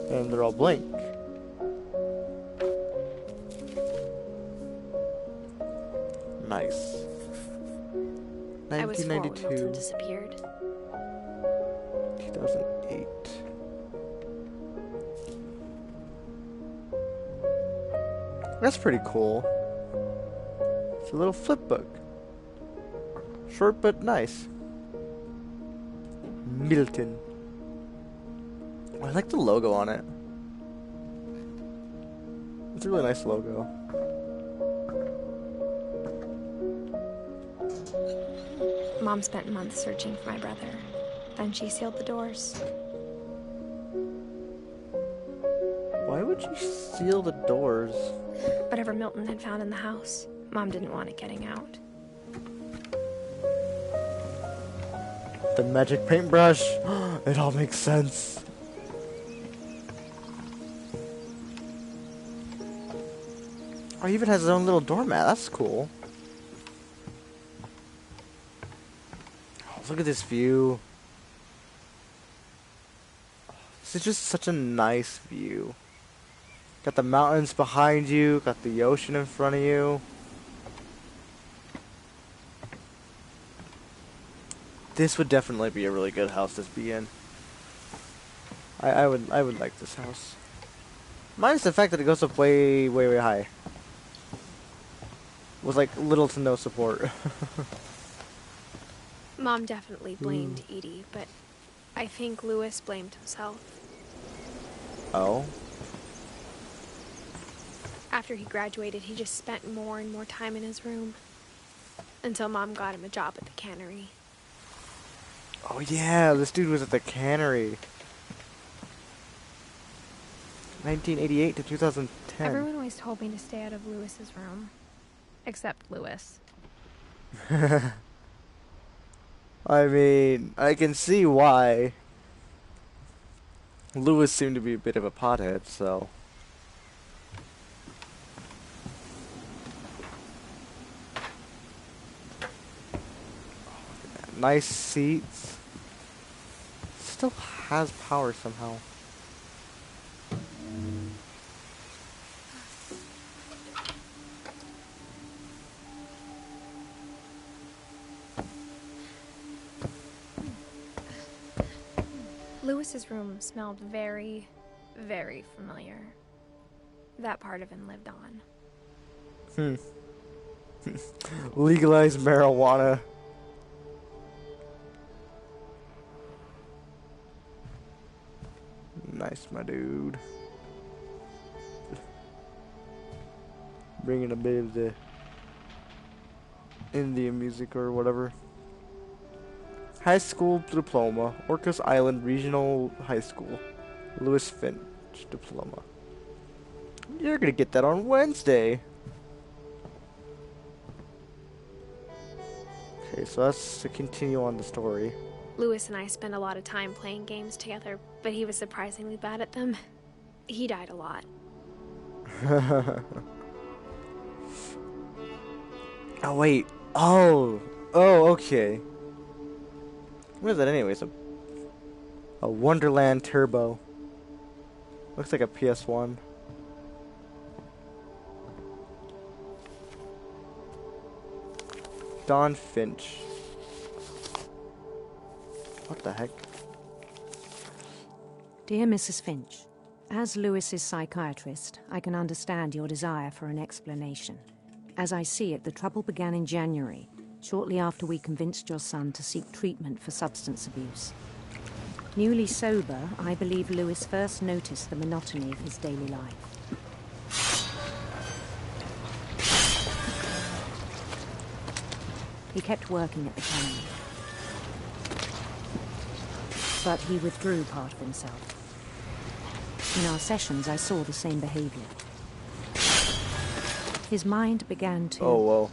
And they're all blank. Nice. I was 4 when 1992, Milton disappeared. 2008. That's pretty cool. It's a little flip book. Short but nice. Milton. I like the logo on it. It's a really nice logo. Mom spent months searching for my brother. Then she sealed the doors. Why would you seal the doors? Whatever Milton had found in the house, Mom didn't want it getting out. The magic paintbrush. It all makes sense. Oh, he even has his own little doormat. That's cool. Look at this view. This is just such a nice view. Got the mountains behind you, got the ocean in front of you. This would definitely be a really good house to be in. I would like this house. Minus the fact that it goes up way high. With like little to no support. Mom definitely blamed Edie, but I think Louis blamed himself. Oh? After he graduated, he just spent more and more time in his room. Until Mom got him a job at the cannery. Oh yeah, this dude was at the cannery. 1988 to 2010. Everyone always told me to stay out of Louis's room. Except Louis. I mean, I can see why. Louis seemed to be a bit of a pothead, so... Nice seats. Still has power somehow. Louis's room smelled very, very familiar. That part of him lived on. Legalize marijuana. Nice, my dude. Bringing a bit of the Indian music or whatever. High school diploma, Orcas Island Regional High School. Edith Finch diploma. You're gonna get that on Wednesday. Okay, so that's to continue on the story. Louis and I spent a lot of time playing games together, but he was surprisingly bad at them. He died a lot. Oh, wait. Oh, okay. What is that anyways? A Wonderland Turbo. Looks like a PS1. Dawn Finch. What the heck? Dear Mrs. Finch, as Louis's psychiatrist, I can understand your desire for an explanation. As I see it, the trouble began in January, shortly after we convinced your son to seek treatment for substance abuse. Newly sober, I believe Louis first noticed the monotony of his daily life. He kept working at the cannery, but he withdrew part of himself. In our sessions, I saw the same behavior. His mind began to... Oh, whoa.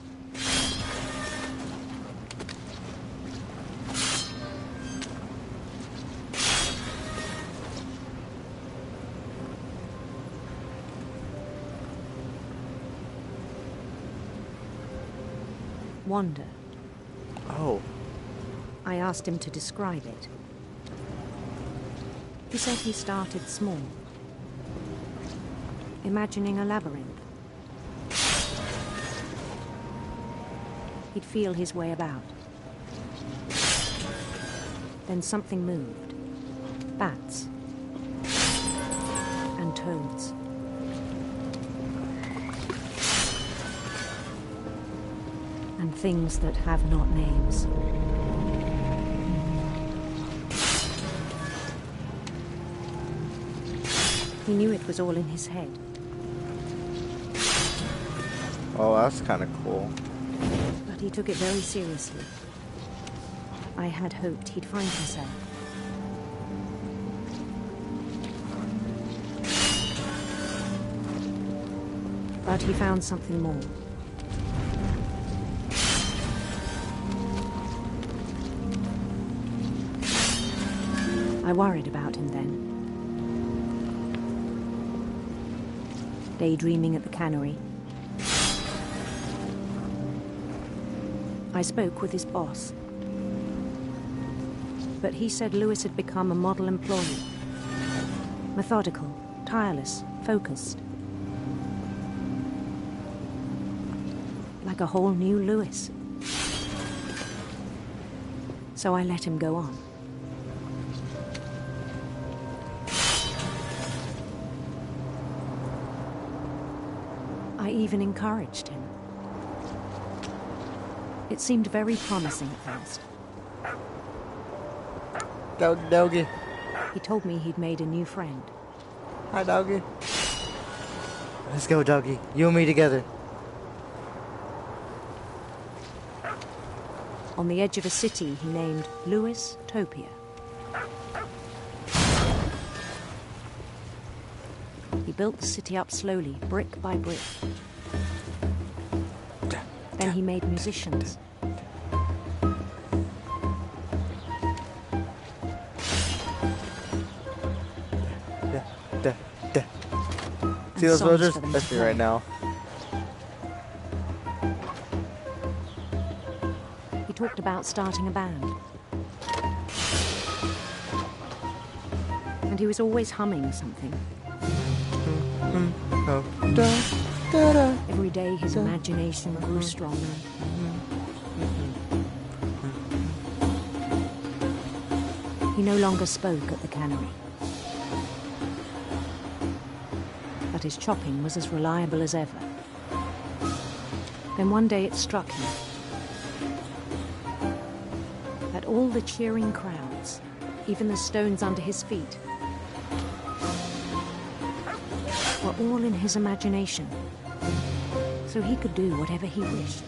wander. Oh. I asked him to describe it. He said he started small, imagining a labyrinth. He'd feel his way about. Then something moved. Bats. And toads. And things that have not names. He knew it was all in his head. Oh, that's kind of cool. But he took it very seriously. I had hoped he'd find himself. But he found something more. I worried about him then. Daydreaming at the cannery. I spoke with his boss. but he said Lewis had become a model employee. Methodical, tireless, focused. Like a whole new Lewis. So I let him go on. I even encouraged him. It seemed very promising at first. Doggy. He told me he'd made a new friend. Hi, doggy. Let's go, doggy. You and me together. On the edge of a city he named Lewis Topia. He built the city up slowly, brick by brick. Then he made musicians. See those villagers? That's me right now. He talked about starting a band. And he was always humming something. Every day his imagination grew stronger. He no longer spoke at the cannery. But his chopping was as reliable as ever. Then one day it struck him that all the cheering crowds, even the stones under his feet, were all in his imagination, so he could do whatever he wished.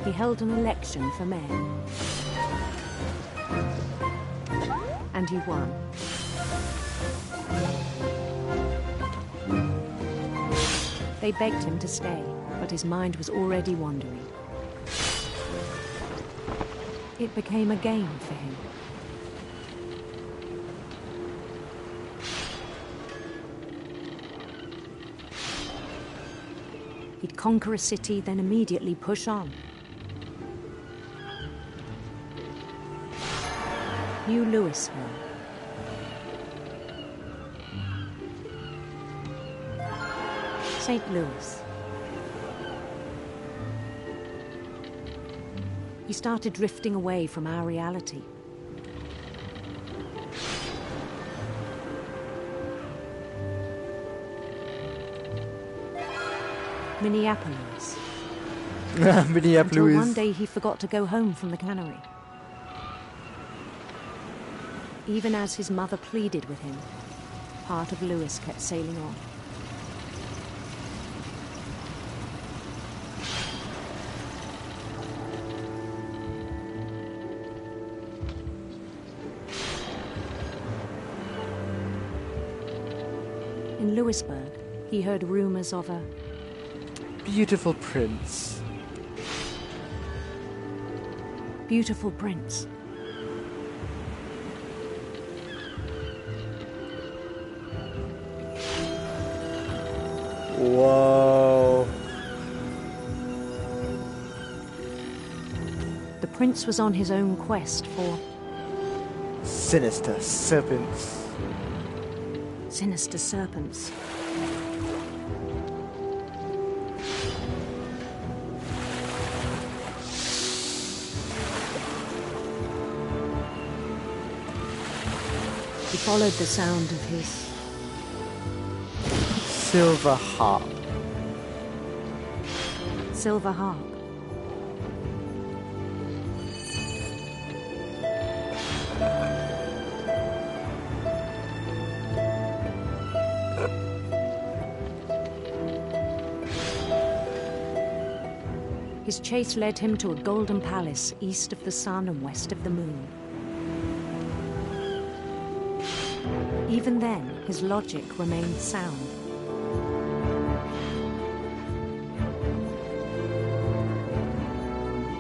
He held an election for mayor, and he won. They begged him to stay, but his mind was already wandering. It became a game for him. He'd conquer a city, then immediately push on. New Louisville. St. Louis. He started drifting away from our reality. Minneapolis. Minneapolis. Until one day he forgot to go home from the cannery. Even as his mother pleaded with him, part of Lewis kept sailing on. In Lewisburg, he heard rumors of a beautiful prince. Beautiful prince. Whoa. The prince was on his own quest for sinister serpents. Sinister serpents. He followed the sound of his silver harp. Silver harp. His chase led him to a golden palace east of the sun and west of the moon. Even then, his logic remained sound.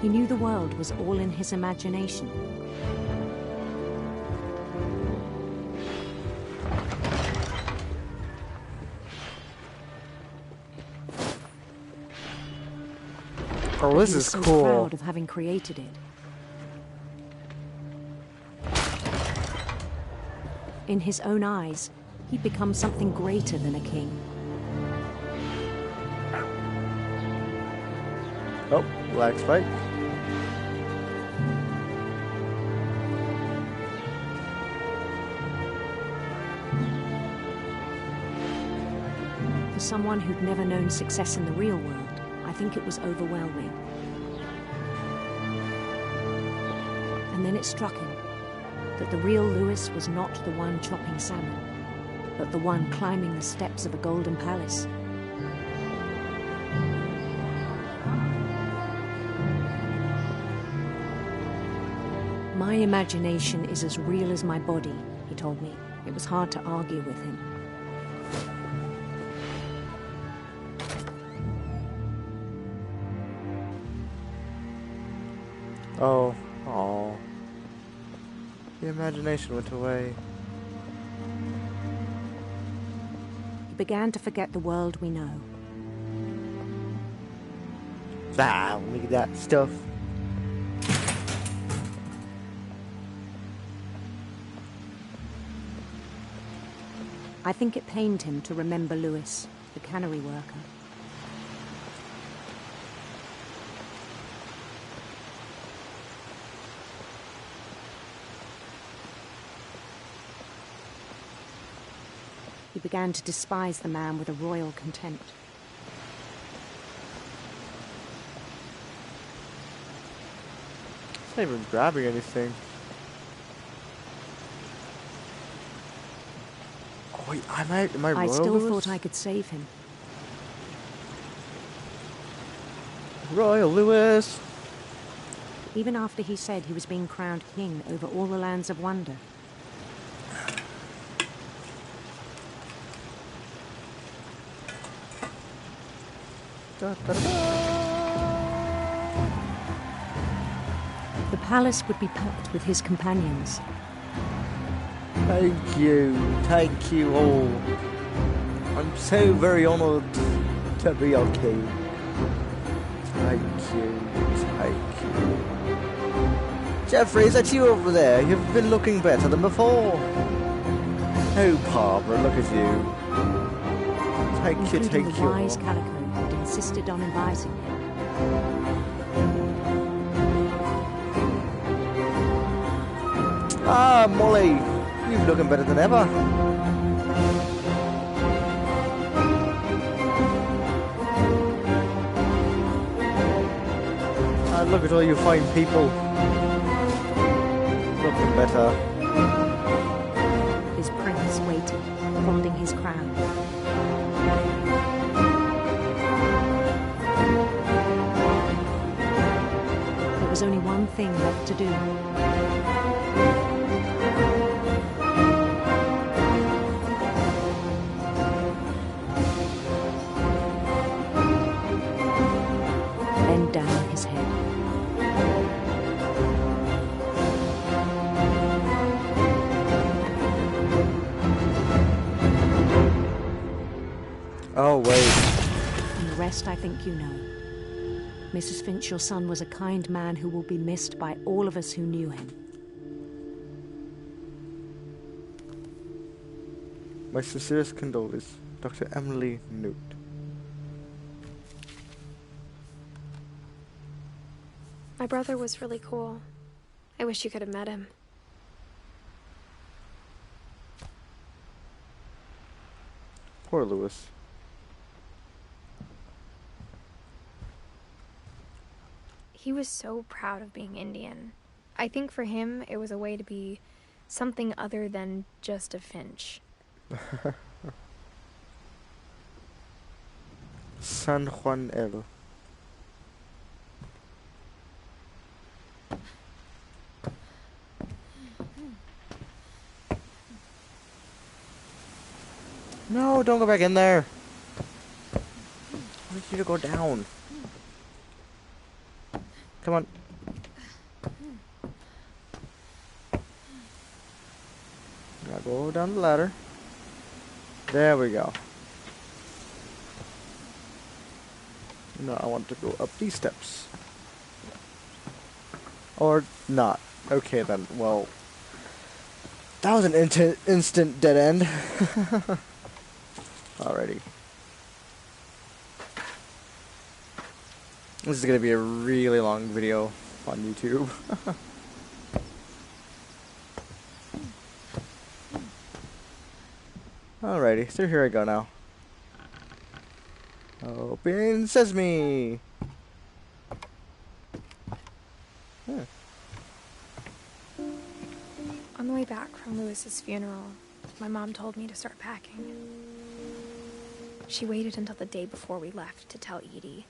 He knew the world was all in his imagination. Oh, but this he was is so cool. proud of having created it. In his own eyes, he'd become something greater than a king. Oh, black spike. For someone who'd never known success in the real world, I think it was overwhelming. And then it struck him that the real Lewis was not the one chopping salmon, but the one climbing the steps of a golden palace. My imagination is as real as my body, he told me. It was hard to argue with him. Oh, oh. The imagination went away. He began to forget the world we know. Ah, look at that stuff. I think it pained him to remember Lewis, the cannery worker. He began to despise the man with a royal contempt. It's not even grabbing anything. Oh wait, am I I Royal still Lewis? thought I could save him. Royal Lewis! Even after he said he was being crowned king over all the lands of wonder. Da, da, da. The palace would be packed with his companions. Thank you all. I'm so very honoured to be your king. Thank you. Jeffrey, is that you over there? You've been looking better than before. Oh, Barbara, look at you. Thank Including you. the wise Calico who'd insisted on advising him. Ah, Molly, you're looking better than ever. Ah, look at all you fine people. Looking better. His prince waited, holding his crown. There was only one thing left to do. Bend down his head. Oh, wait. And the rest I think you know. Mrs. Finch, your son was a kind man who will be missed by all of us who knew him. My sincerest condolences, Dr. Emily Newt. My brother was really cool. I wish you could have met him. Poor Lewis. He was so proud of being Indian. I think for him, it was a way to be something other than just a Finch. San Juan El. No, don't go back in there. I need you to go down. Come on. Now go down the ladder. There we go. Now I want to go up these steps. Or not. Okay then, well... That was an instant dead end. Alrighty. This is gonna be a really long video on YouTube. Alrighty, so here I go now. Open sesame! Huh. On the way back from Lewis's funeral, my mom told me to start packing. She waited until the day before we left to tell Edie.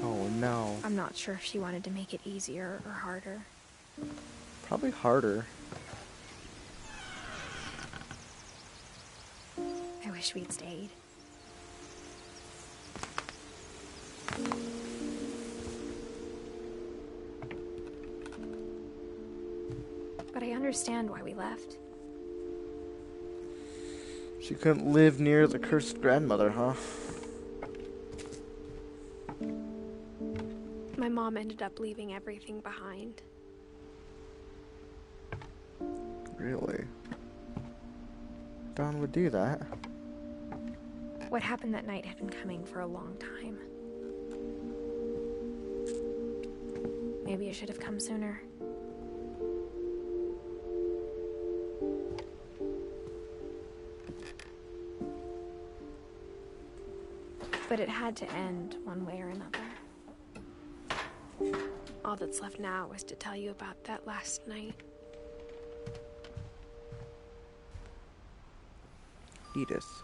Oh no. I'm not sure if she wanted to make it easier or harder. Probably harder. I wish we'd stayed. But I understand why we left. She couldn't live near the cursed grandmother, huh? My mom ended up leaving everything behind. Really? Dawn would do that. What happened that night had been coming for a long time. Maybe it should have come sooner. But it had to end one way or another. All that's left now is to tell you about that last night. Edith.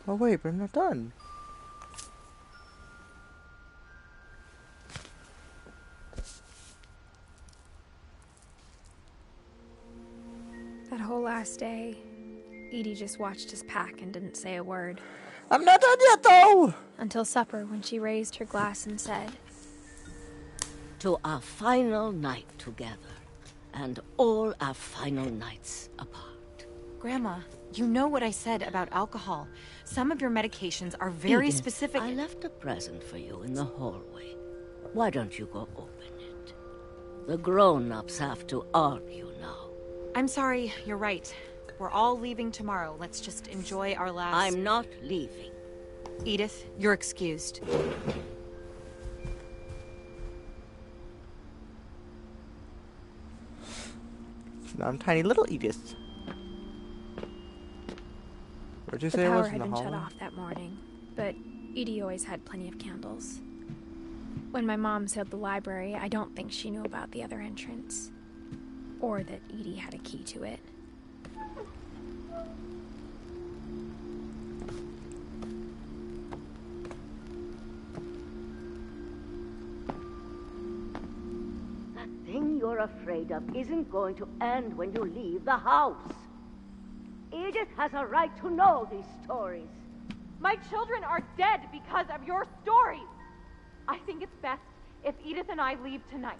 Oh wait, but I'm not done. That whole last day, Edie just watched us pack and didn't say a word. I'm not done yet, though! Until supper, when she raised her glass and said, "To our final night together, and all our final nights apart." Grandma, you know what I said about alcohol. Some of your medications are very Edith, specific. I left a present for you in the hallway. Why don't you go open it? The grown-ups have to argue now. I'm sorry, you're right. We're all leaving tomorrow. Let's just enjoy our last... I'm not leaving. Edith, you're excused. Now I'm tiny little Edith. Where'd you say the it power was in had the been hall? shut off that morning, but Edie always had plenty of candles. When my mom sealed the library, I don't think she knew about the other entrance. Or that Edie had a key to it. That thing you're afraid of isn't going to end when you leave the house. Edith has a right to know these stories. My children are dead because of your stories. I think it's best if Edith and I leave tonight.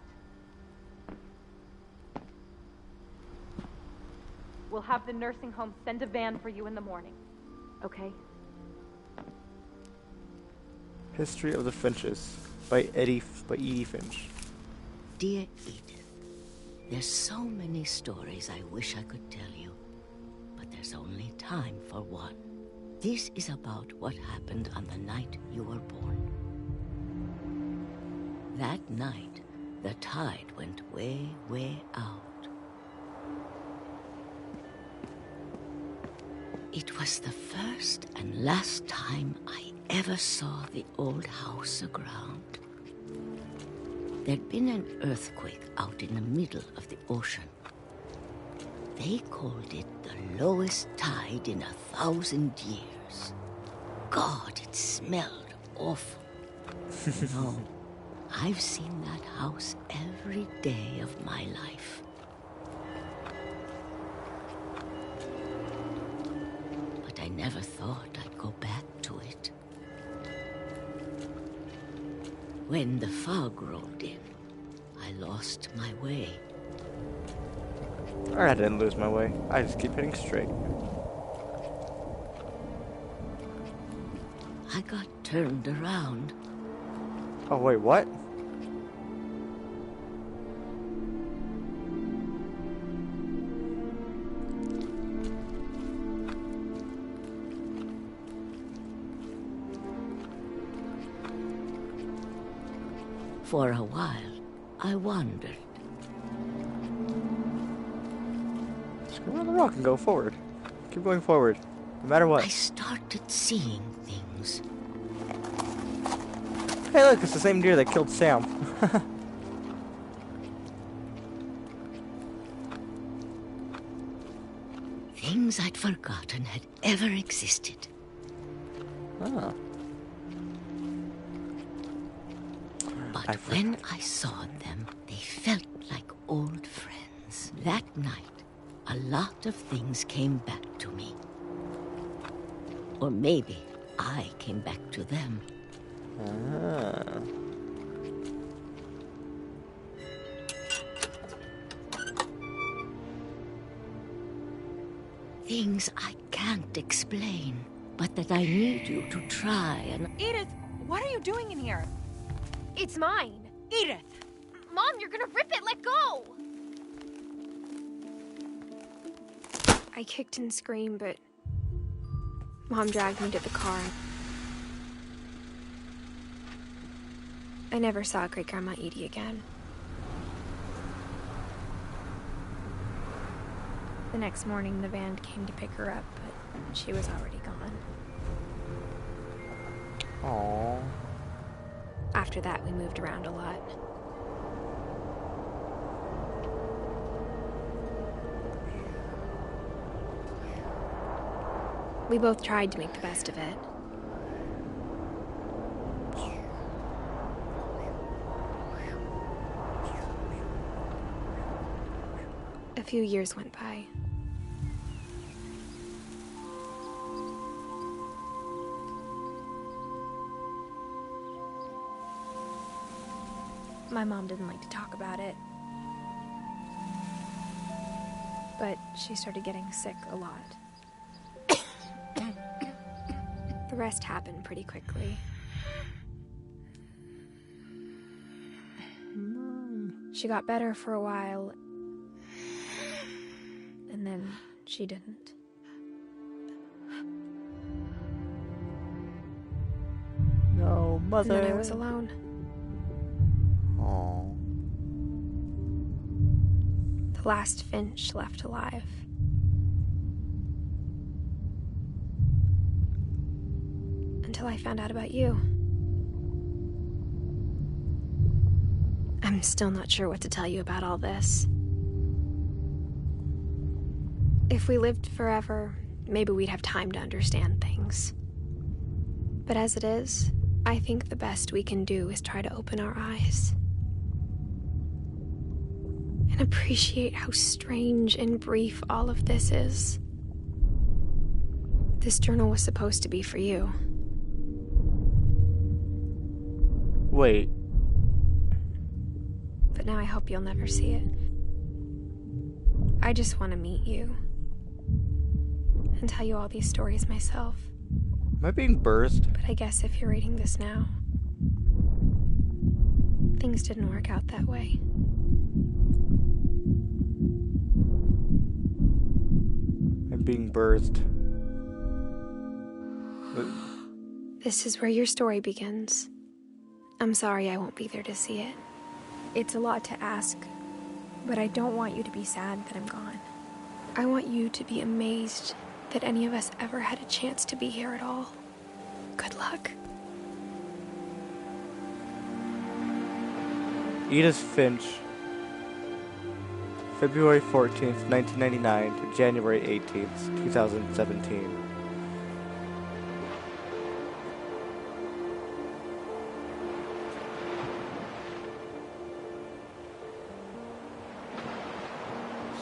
We'll have the nursing home send a van for you in the morning. Okay? History of the Finches by Edie Finch. Dear Edith, there's so many stories I wish I could tell you, but there's only time for one. This is about what happened on the night you were born. That night, the tide went way, way out. It was the first and last time I ever saw the old house aground. There'd been an earthquake out in the middle of the ocean. They called it the lowest tide in 1,000 years. God, it smelled awful. No, I've seen that house every day of my life. But I never thought I'd go back to it. When the fog rolled in, I lost my way. I didn't lose my way. I just keep heading straight. I got turned around, Oh, wait, what? For a while, I wondered. Just go around the rock and go forward. Keep going forward, no matter what. I started seeing things. Hey, look, it's the same deer that killed Sam. Things I'd forgotten had ever existed. Ah. But when I saw them, they felt like old friends. That night, a lot of things came back to me. Or maybe I came back to them. Ah. Things I can't explain, but that I need you to try and... Edith, what are you doing in here? It's mine. Edith! Mom, you're gonna rip it. Let go! I kicked and screamed, but Mom dragged me to the car. I never saw Great-Grandma Edie again. The next morning, the van came to pick her up, but she was already gone. Aww. After that, we moved around a lot. We both tried to make the best of it. A few years went by. My mom didn't like to talk about it. But she started getting sick a lot. The rest happened pretty quickly. She got better for a while, and then she didn't. No, mother. And then I was alone. Aww. The last Finch left alive. Until I found out about you. I'm still not sure what to tell you about all this. If we lived forever, maybe we'd have time to understand things. But as it is, I think the best we can do is try to open our eyes. And appreciate how strange and brief all of this is. This journal was supposed to be for you. Wait. But now I hope you'll never see it. I just want to meet you. And tell you all these stories myself. Am I being birthed? But I guess if you're reading this now, things didn't work out that way. I'm being birthed. This is where your story begins. I'm sorry I won't be there to see it. It's a lot to ask, but I don't want you to be sad that I'm gone. I want you to be amazed that any of us ever had a chance to be here at all. Good luck. Edith Finch, February 14th, 1999 to January 18th, 2017.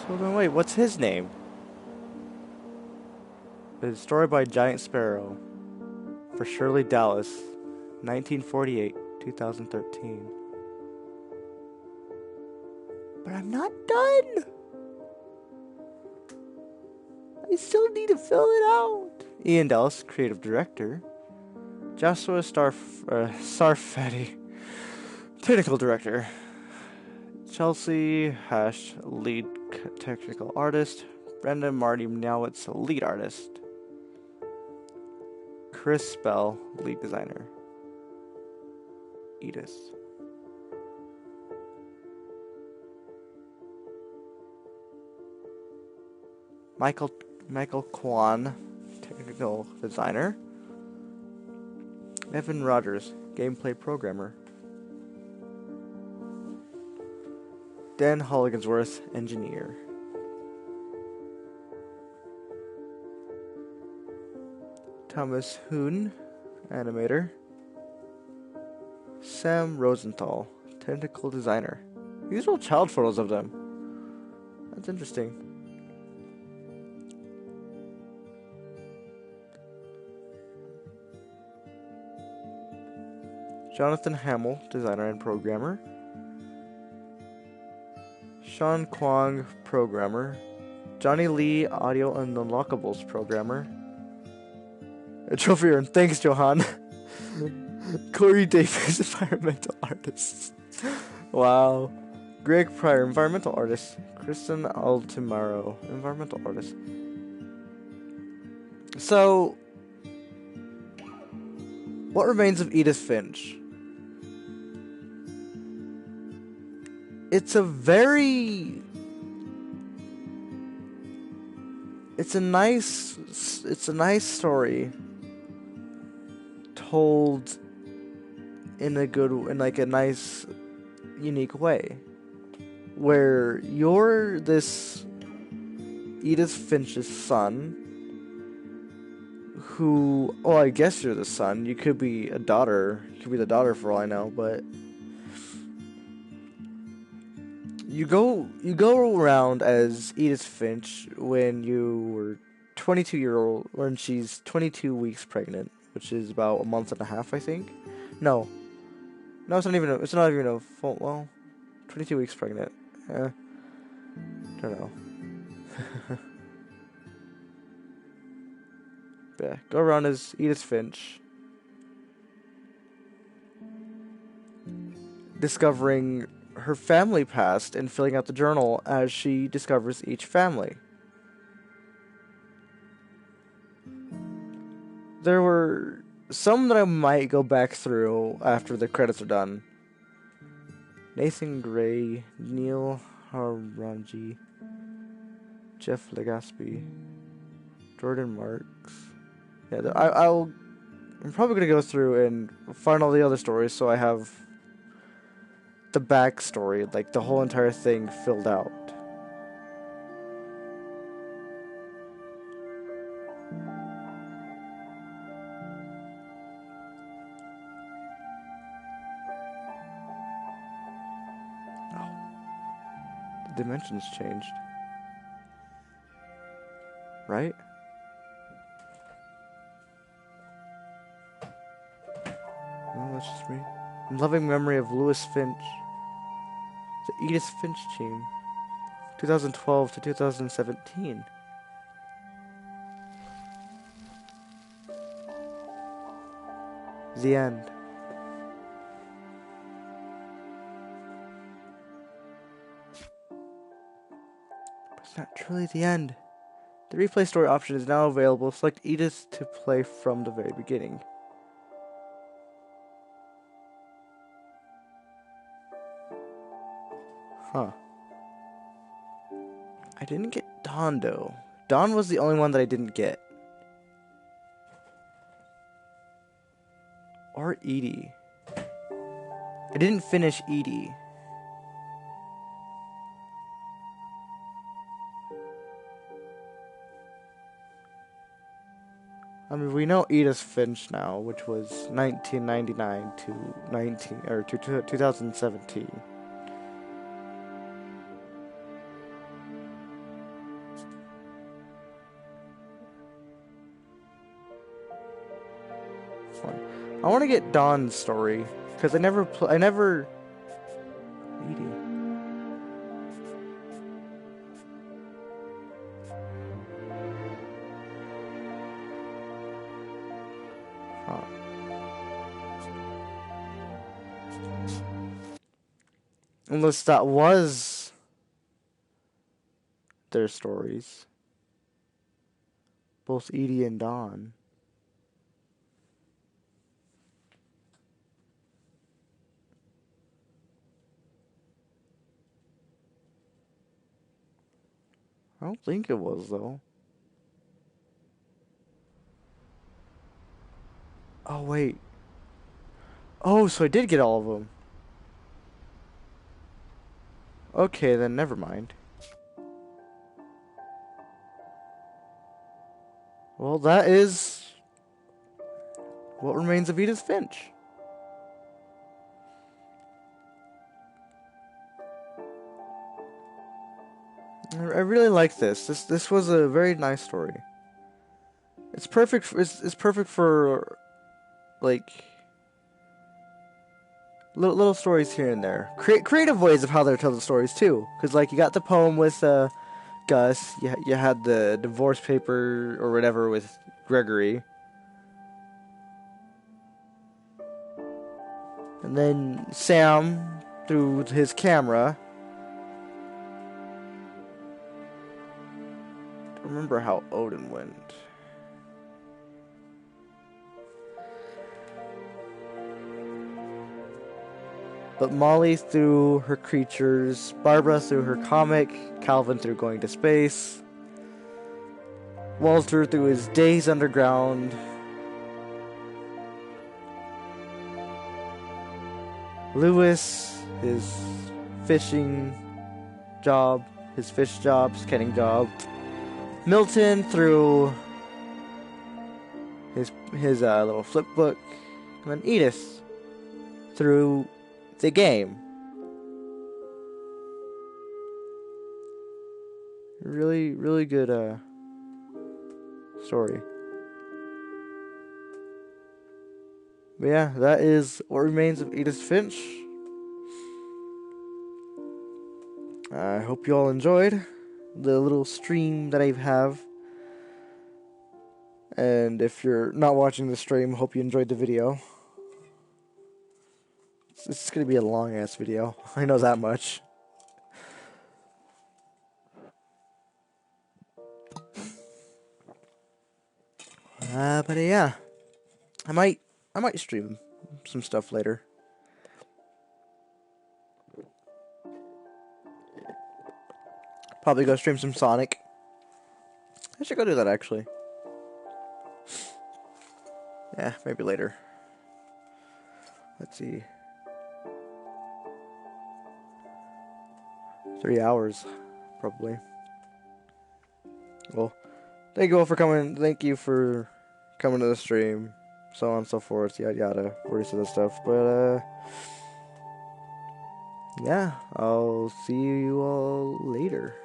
So then wait, what's his name? The story by Giant Sparrow for Shirley Dallas, 1948, 2013. But I'm not done! I still need to fill it out. Ian Dallas, creative director. Joshua Sarfati, Technical director. Chelsea Hash, lead technical artist. Brendan Marty Nowitz, lead artist. Chris Bell, lead designer. Edith. Michael Kwan, technical designer. Evan Rogers, gameplay programmer. Dan Holligansworth, engineer. Thomas Hoon, animator. Sam Rosenthal, technical designer. These are all child photos of them. That's interesting. Jonathan Hamill, designer and programmer. Sean Kwong, programmer. Johnny Lee, audio and unlockables programmer. A trophy earned. Thanks, Johan. Corey Davis, environmental artist. Wow. Greg Pryor, environmental artist. Kristen Altimaro, environmental artist. So, what remains of Edith Finch? It's a nice story told in a nice, unique way, where you're this Edith Finch's son, who, well, I guess you're the son. You could be a daughter. You could be the daughter for all I know, but you go around as Edith Finch when you were 22-year-old, when she's 22 weeks pregnant, which is about a month and a half, I think. No, it's not even a full. Well, 22 weeks pregnant. Don't know. Yeah, go around as Edith Finch, discovering her family past and filling out the journal as she discovers each family. There were some that I might go back through after the credits are done. Nathan Gray, Neil Haranji, Jeff Legaspi, Jordan Marks. Yeah, I'm probably gonna go through and find all the other stories so I have the backstory, like the whole entire thing filled out. The dimensions changed. Right? Oh, that's just me. In loving memory of Louis Finch. The Edith Finch team. 2012 to 2017. The end. But it's not truly the end. The replay story option is now available. Select Edith to play from the very beginning. Huh. I didn't get Dawn, though. Dawn was the only one that I didn't get. Or Edie. I didn't finish Edie. I mean, we know Edith Finch now, which was 1999 to 2017. I want to get Dawn's story because I never. Edie. Huh. Unless that was their stories. Both Edie and Dawn. I don't think it was, though. Oh, wait. Oh, so I did get all of them. Okay, then never mind. Well, that is What Remains of Edith Finch. I really like this. This was a very nice story. It's perfect. It's perfect for like little stories here and there. Creative ways of how they tell the stories too. Because like you got the poem with Gus. You had the divorce paper or whatever with Gregory. And then Sam through his camera. I don't remember how Odin went. But Molly through her creatures, Barbara through her comic, Calvin through going to space, Walter through his days underground, Lewis, his fishing job, his fish job, scanning job, Milton through his little flip book, and then Edith through the game. Really, really good story. But yeah, that is What Remains of Edith Finch. I hope you all enjoyed the little stream that I have. And if you're not watching the stream, hope you enjoyed the video. It's going to be a long-ass video. I know that much. But yeah. I might stream some stuff later. Probably go stream some Sonic. I should go do that, actually. Yeah, maybe later. Let's see. 3 hours, probably. Well, thank you all for coming. Thank you for coming to the stream. So on and so forth. Yada yada. Already said that stuff. But, yeah. I'll see you all later.